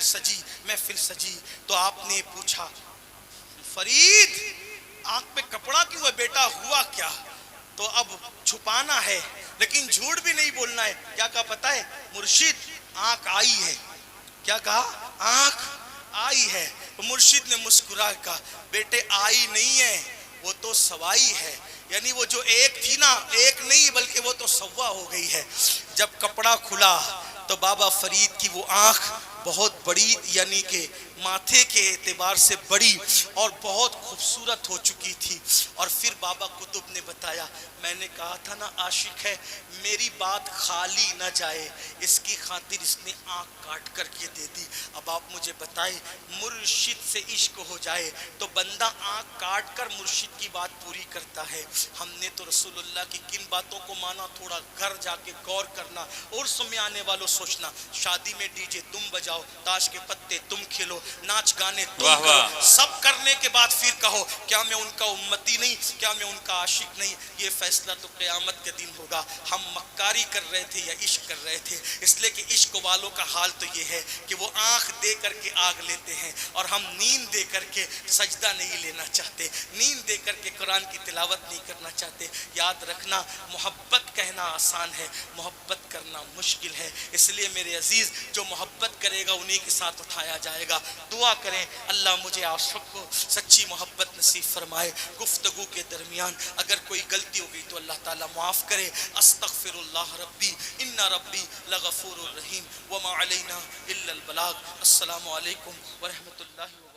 محفل سجی تو آپ نے پوچھا فرید آنکھ پہ کپڑا کیوں ہے بیٹا، ہوا کیا؟ تو اب چھپانا ہے لیکن جھوٹ بھی نہیں بولنا ہے. کیا کہا پتا ہے مرشد؟ آنکھ آئی ہے. کیا کہا؟ آنکھ آئی ہے. مرشد نے مسکرا کہا بیٹے آئی نہیں ہے، وہ تو سوائی ہے. یعنی وہ جو ایک تھی نا، ایک نہیں بلکہ وہ تو سوا ہو گئی ہے. جب کپڑا کھلا تو بابا فرید کی وہ آنکھ بہت بڑی، یعنی کہ ماتھے کے اعتبار سے بڑی اور بہت خوبصورت ہو چکی تھی. اور پھر بابا قطب نے بتایا میں نے کہا تھا نا عاشق ہے، میری بات خالی نہ جائے اس کی خاطر اس نے آنکھ کاٹ کر کے دے دی. اب آپ مجھے بتائیں مرشد سے عشق ہو جائے تو بندہ آنکھ کاٹ کر مرشد کی بات پوری کرتا ہے. ہم نے تو رسول اللہ کی کن باتوں کو مانا، تھوڑا گھر جا کے غور کرنا. اور میں آنے والوں سوچنا، شادی میں ڈی جے تم بجاؤ، تاش کے پتے تم کھلو، ناچ گانے تم واہ واہ. کرو، سب کرنے کے بعد پھر کہو کیا میں ان کا امتی نہیں، کیا میں ان کا عاشق نہیں؟ یہ فیصلہ تو قیامت کے دن ہوگا. ہم مکاری کر رہے تھے یا عشق کر رہے تھے؟ اس لیے کہ عشق والوں کا حال تو یہ ہے کہ وہ آنکھ دے کر کے آگ لیتے ہیں اور ہم نیند دے کر کے سجدہ نہیں لینا چاہتے، نیند دے کر کے قرآن کی تلاوت نہیں کرنا چاہتے. یاد رکھنا محبت کہنا آسان ہے، محبت کرنا مشکل ہے. اس لیے میرے عزیز جو محبت کرے گا انہی کے ساتھ اٹھایا جائے گا. دعا کریں اللہ مجھے عاشق کو سچی محبت نصیب فرمائے. گفتگو کے درمیان اگر کوئی غلطی ہو گئی تو اللہ تعالیٰ معاف کرے. استغفر اللہ ربی ان ربی لغفور الرحیم وما علینا الا البلاغ. السلام علیکم ورحمۃ اللہ وبرکاتہ.